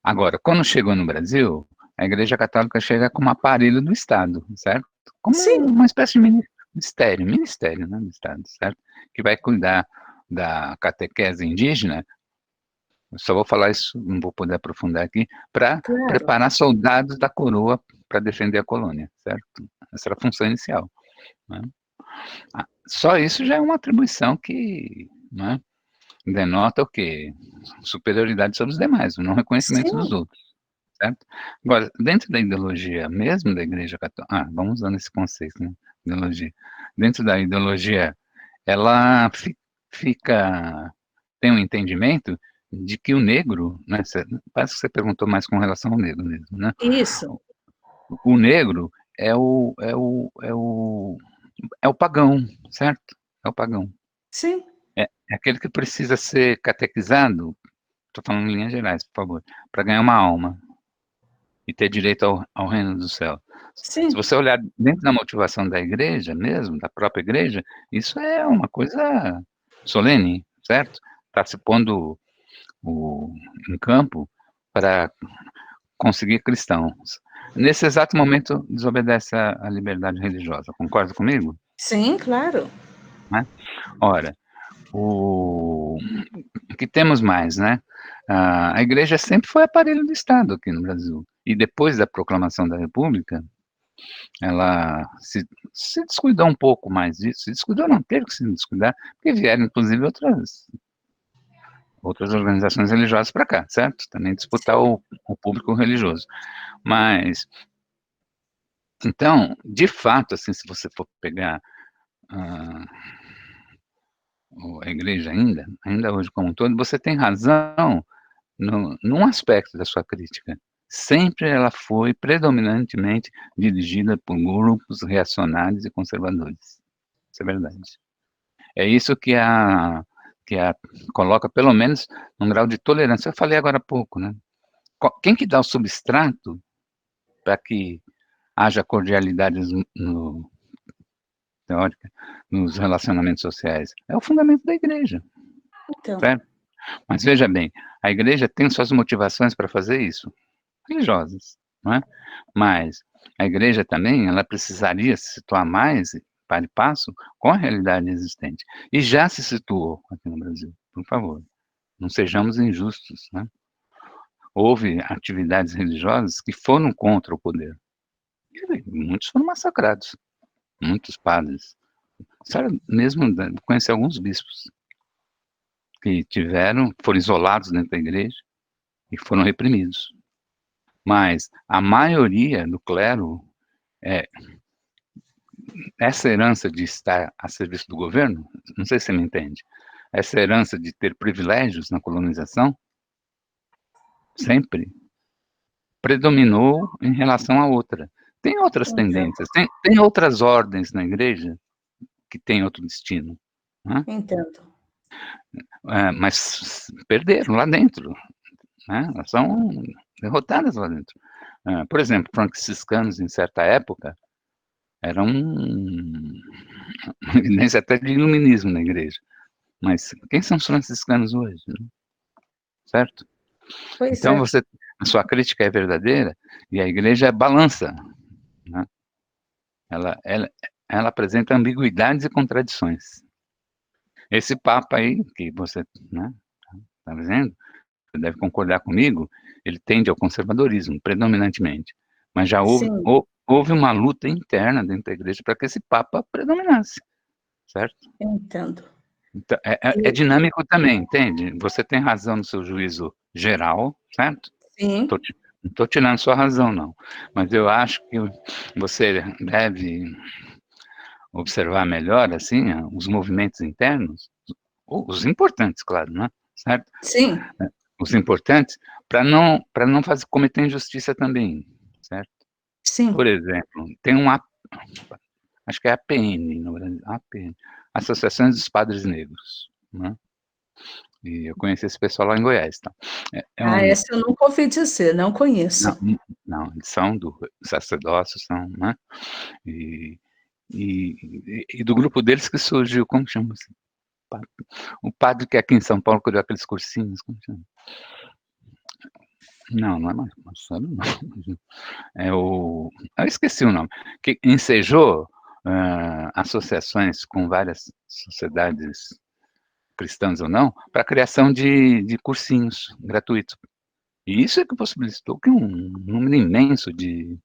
Agora, quando chegou no Brasil, a Igreja Católica chega como aparelho do Estado, certo? Como uma espécie de ministério, né, do Estado, certo? Que vai cuidar da catequese indígena. Eu só vou falar isso, não vou poder aprofundar aqui, para preparar soldados da coroa para defender a colônia, certo? Essa era a função inicial. Né? Só isso já é uma atribuição que, né, denota o quê? Superioridade sobre os demais, o não reconhecimento dos outros, certo? Agora, dentro da ideologia mesmo da Igreja Católica, vamos usando esse conceito, né, ideologia. Dentro da ideologia, ela tem um entendimento de que o negro, né, parece que você perguntou mais com relação ao negro mesmo, né? Isso. O negro é o pagão, certo? É o pagão. Sim. É aquele que precisa ser catequizado estou falando em linhas gerais, por favor, para ganhar uma alma e ter direito ao reino do céu. Sim. Se você olhar dentro da motivação da igreja mesmo, da própria igreja, isso é uma coisa solene, certo? Está se pondo em campo para conseguir cristãos. Nesse exato momento, desobedece à liberdade religiosa. Concorda comigo? Sim, claro. Né? Ora, o que temos mais, né? A igreja sempre foi aparelho do Estado aqui no Brasil. E depois da proclamação da República, ela se descuidou um pouco mais disso. Se descuidou, não teve que se descuidar, porque vieram, inclusive, outras organizações religiosas para cá, certo? Também disputar o público religioso. Mas, então, de fato, assim, se você for pegar a igreja ainda hoje como um todo, você tem razão num aspecto da sua crítica. Sempre ela foi predominantemente dirigida por grupos reacionários e conservadores. Isso é verdade. É isso que a coloca, pelo menos, num grau de tolerância. Eu falei agora há pouco, né? Quem que dá o substrato para que haja cordialidade teórica nos relacionamentos sociais? É o fundamento da igreja. Então. Certo? Mas veja bem, a igreja tem suas motivações para fazer isso, religiosas, não é? Mas a igreja também, ela precisaria se situar mais, para e passo, com a realidade existente. E já se situou aqui no Brasil, por favor. Não sejamos injustos, né? Houve atividades religiosas que foram contra o poder. E muitos foram massacrados. Muitos padres. Sabe, mesmo conheci alguns bispos que foram isolados dentro da igreja e foram reprimidos. Mas a maioria do clero, essa herança de estar a serviço do governo, não sei se você me entende, essa herança de ter privilégios na colonização, sempre predominou em relação à outra. Tem outras tendências, tem outras ordens na igreja que têm outro destino. Né? Entendo. Mas perderam lá dentro. Né? Elas são derrotadas lá dentro. Por exemplo, franciscanos, em certa época, eram uma evidência até de iluminismo na igreja. Mas quem são os franciscanos hoje? Né? Certo? Pois então, é. A sua crítica é verdadeira e a igreja balança. Né? Ela apresenta ambiguidades e contradições. Esse Papa aí, que você está dizendo, você deve concordar comigo, ele tende ao conservadorismo, predominantemente. Mas já houve uma luta interna dentro da igreja para que esse Papa predominasse, certo? Entendo. Então, é dinâmico também, entende? Você tem razão no seu juízo geral, certo? Sim. Não estou tirando sua razão, não. Mas eu acho que você deve observar melhor, assim, os movimentos internos, os importantes, claro, né? Certo? Sim. Os importantes, para não cometer injustiça também, certo? Sim. Por exemplo, tem acho que é a APN no Brasil, APN, Associações dos Padres Negros, né? E eu conheci esse pessoal lá em Goiás, tá? Essa eu nunca ouvi dizer, não conheço. Não, eles são do sacerdócio, são, né? E do grupo deles que surgiu, como chama assim? O padre que aqui em São Paulo criou aqueles cursinhos, como chama? Não é mais Marcelo, não. Eu esqueci o nome. Que ensejou associações com várias sociedades cristãs ou não, para a criação de cursinhos gratuitos. E isso é que possibilitou que um número imenso de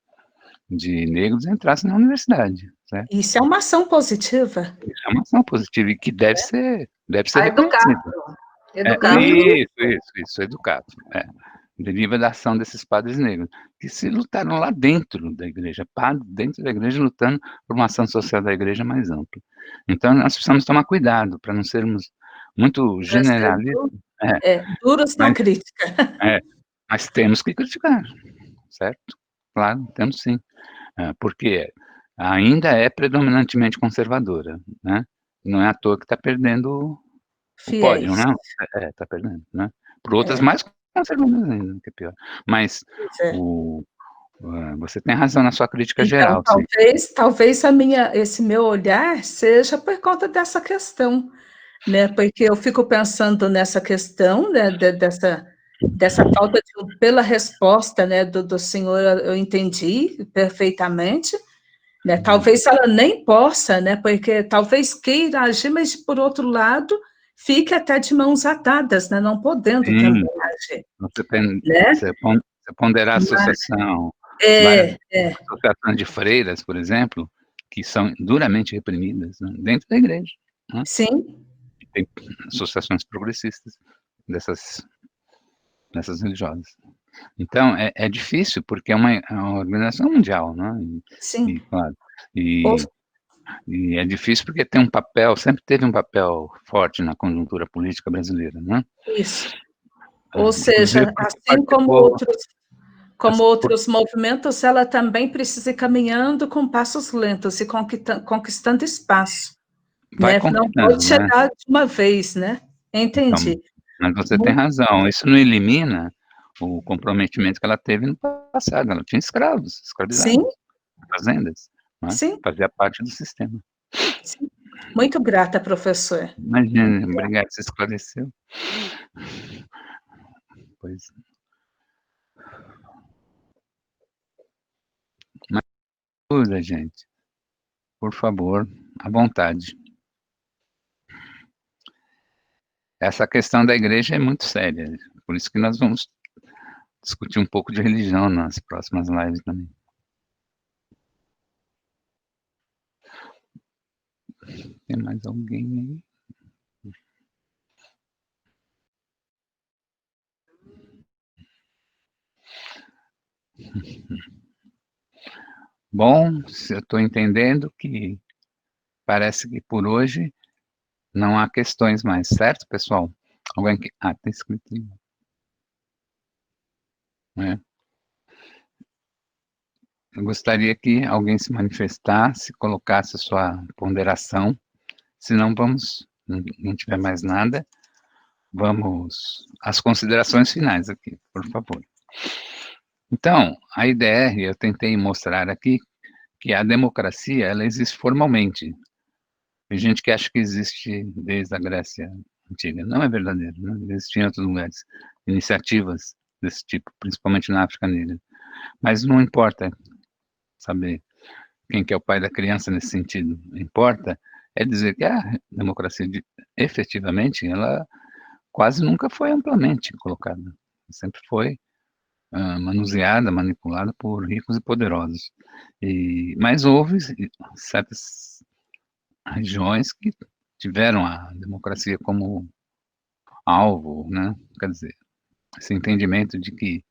negros entrassem na universidade. Certo? Isso é uma ação positiva. Isso é uma ação positiva e que deve ser reconhecida. Educado. Isso, educado. Deriva da ação desses padres negros, que se lutaram lá dentro da igreja, dentro da igreja, lutando por uma ação social da igreja mais ampla. Então, nós precisamos tomar cuidado para não sermos muito generalistas. Duros na crítica. Mas temos que criticar, certo? Claro, temos sim. Porque ainda é predominantemente conservadora, né? Não é à toa que está perdendo o pódio, não? Está perdendo, né? por outras mais conservadoras ainda, que é pior. Mas você tem razão na sua crítica geral. Talvez esse meu olhar seja por conta dessa questão, né? Porque eu fico pensando nessa questão, né, dessa falta pela resposta, né, do senhor, eu entendi perfeitamente, né? Talvez ela nem possa, né? Porque talvez queira agir, mas por outro lado fique até de mãos atadas, né? Não podendo também agir. Você ponderar a associação, várias associações de freiras, por exemplo, que são duramente reprimidas, né, dentro da igreja. Né? Sim. Tem associações progressistas dessas religiosas. Então, é difícil, porque é uma organização mundial, né? Sim. E, claro, e é difícil porque sempre teve um papel forte na conjuntura política brasileira, né? Isso. Ou seja, assim como outros movimentos, ela também precisa ir caminhando com passos lentos e conquistando espaço. Né? Não pode chegar de uma vez, né? Entendi. Então, mas você tem razão, isso não elimina o comprometimento que ela teve no passado. Ela tinha escravizados, fazendas, né? Sim. Fazia parte do sistema. Sim. Muito grata, professor. Imagina, obrigado, você esclareceu. Pois. Mais dúvida, gente? Por favor, à vontade. Essa questão da igreja é muito séria, por isso que nós vamos discutir um pouco de religião nas próximas lives também. Tem mais alguém aí? Bom, eu estou entendendo que parece que por hoje não há questões mais, certo, pessoal? Alguém que... Ah, está escrito aí. Eu gostaria que alguém se manifestasse, colocasse a sua ponderação. Se não, não tiver mais nada, vamos às considerações finais aqui, por favor. Então, a IDR, eu tentei mostrar aqui que a democracia, ela existe formalmente. Tem gente que acha que existe desde a Grécia Antiga. Não é verdadeiro, né? Existem em outros lugares iniciativas desse tipo, principalmente na África Negra. Mas não importa saber quem que é o pai da criança nesse sentido. Importa é dizer que a democracia, efetivamente, ela quase nunca foi amplamente colocada. Sempre foi manuseada, manipulada por ricos e poderosos. Mas houve certas regiões que tiveram a democracia como alvo, né? Quer dizer, esse entendimento de que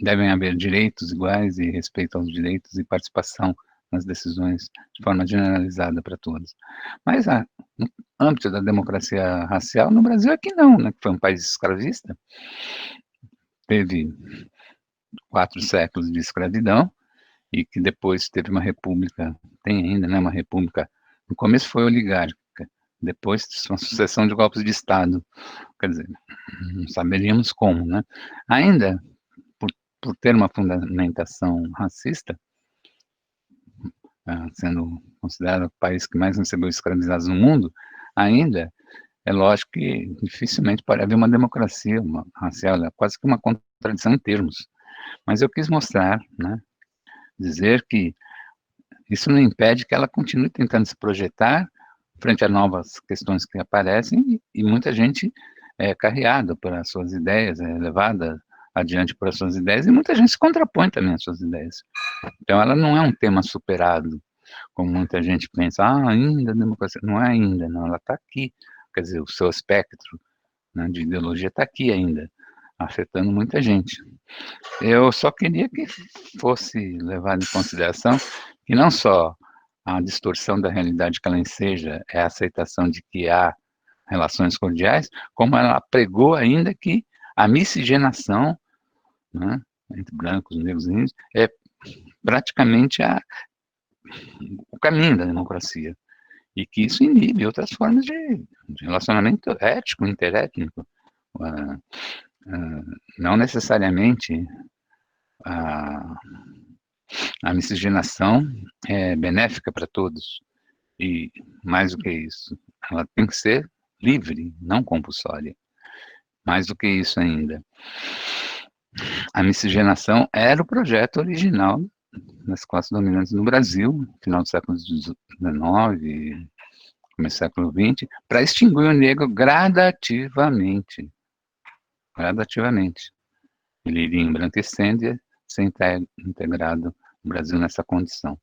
devem haver direitos iguais e respeito aos direitos e participação nas decisões de forma generalizada para todos. Mas no âmbito da democracia racial, no Brasil é que não, né? Que foi um país escravista, teve 4 séculos de escravidão, e que depois teve uma república, tem ainda, né, uma república, no começo foi oligárquica, depois uma sucessão de golpes de Estado, quer dizer, não saberíamos como, né? Ainda, por ter uma fundamentação racista, sendo considerado o país que mais recebeu escravizados no mundo, ainda é lógico que dificilmente pode haver uma democracia racial, é quase que uma contradição em termos. Mas eu quis mostrar, né, dizer que isso não impede que ela continue tentando se projetar frente a novas questões que aparecem, e muita gente é carreada por as suas ideias, é levada adiante por as suas ideias, e muita gente se contrapõe também às suas ideias. Então, ela não é um tema superado, como muita gente pensa, ainda a democracia. Não é ainda, não, ela está aqui. Quer dizer, o seu espectro, né, de ideologia está aqui ainda, afetando muita gente. Eu só queria que fosse levado em consideração que não só a distorção da realidade que ela enseja é a aceitação de que há relações cordiais, como ela pregou ainda que a miscigenação, né, entre brancos, negros e índios é praticamente o caminho da democracia, e que isso inibe outras formas de relacionamento ético, interétnico, Não necessariamente a miscigenação é benéfica para todos, e mais do que isso, ela tem que ser livre, não compulsória. Mais do que isso ainda, a miscigenação era o projeto original das classes dominantes no Brasil, no final do século XIX, começo do século XX, para extinguir o negro gradativamente. Ele iria embranquecendo e ser integrado no Brasil nessa condição.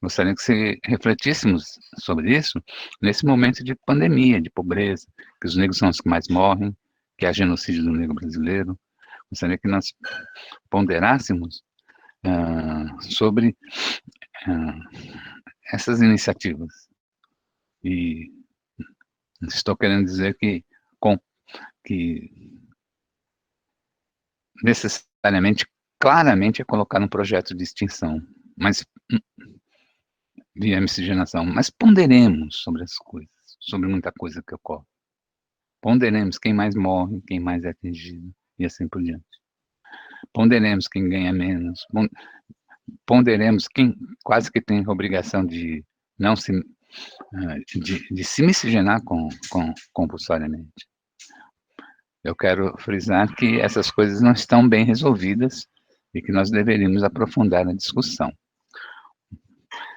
Gostaria que refletíssemos sobre isso nesse momento de pandemia, de pobreza, que os negros são os que mais morrem, que há genocídio do negro brasileiro. Gostaria que nós ponderássemos sobre essas iniciativas. E estou querendo dizer que necessariamente, claramente, é colocar um projeto de extinção, mas via miscigenação, mas ponderemos sobre as coisas, sobre muita coisa que ocorre. Ponderemos quem mais morre, quem mais é atingido, e assim por diante. Ponderemos quem ganha menos, ponderemos quem quase que tem a obrigação de não se de se miscigenar compulsoriamente. Eu quero frisar que essas coisas não estão bem resolvidas e que nós deveríamos aprofundar a discussão.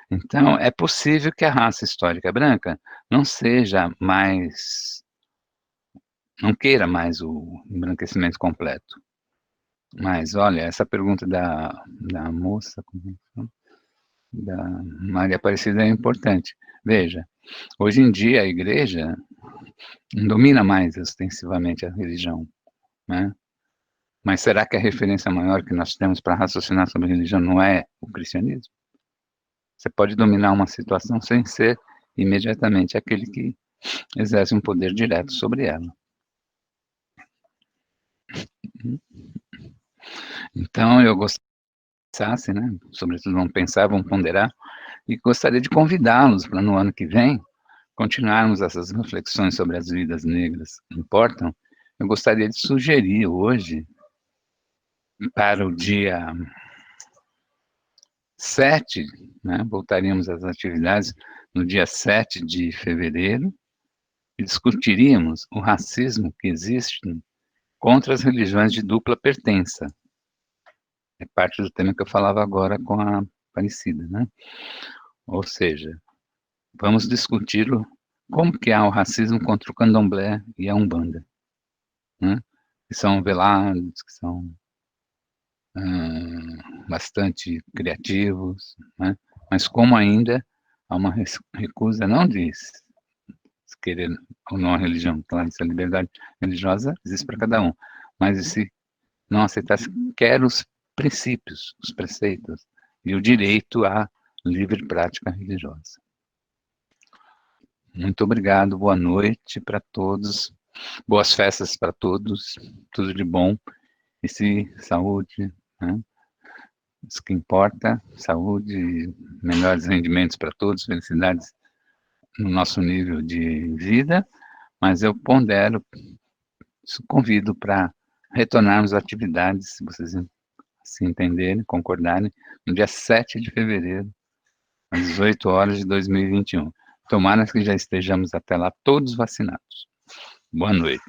Então, é possível que a raça histórica branca não queira mais o embranquecimento completo. Mas, olha, essa pergunta da moça, da Maria Aparecida, é importante. Veja, hoje em dia a igreja não domina mais ostensivamente a religião, né? Mas será que a referência maior que nós temos para raciocinar sobre religião não é o cristianismo? Você pode dominar uma situação sem ser imediatamente aquele que exerce um poder direto sobre ela. Então, eu gostasse, né, sobretudo vamos pensar, vamos ponderar, e gostaria de convidá-los para no ano que vem continuarmos essas reflexões sobre as vidas negras que importam. Eu gostaria de sugerir hoje, para o dia 7, né, voltaríamos às atividades no dia 7 de fevereiro, e discutiríamos o racismo que existe contra as religiões de dupla pertença. É parte do tema que eu falava agora com a Aparecida, né? Ou seja, vamos discutir como que há o racismo contra o candomblé e a umbanda, né? Que são velados, que são bastante criativos, né? Mas como ainda há uma recusa não de querer ou não a religião, claro, essa liberdade religiosa existe para cada um, mas se não aceitar sequer os princípios, os preceitos e o direito à livre prática religiosa. Muito obrigado, boa noite para todos, boas festas para todos, tudo de bom, e saúde, né? Isso que importa, saúde, melhores rendimentos para todos, felicidades no nosso nível de vida, mas eu pondero, convido para retornarmos às atividades, se vocês se entenderem, concordarem, no dia 7 de fevereiro, às 18 horas de 2021. Tomara que já estejamos até lá todos vacinados. Boa noite.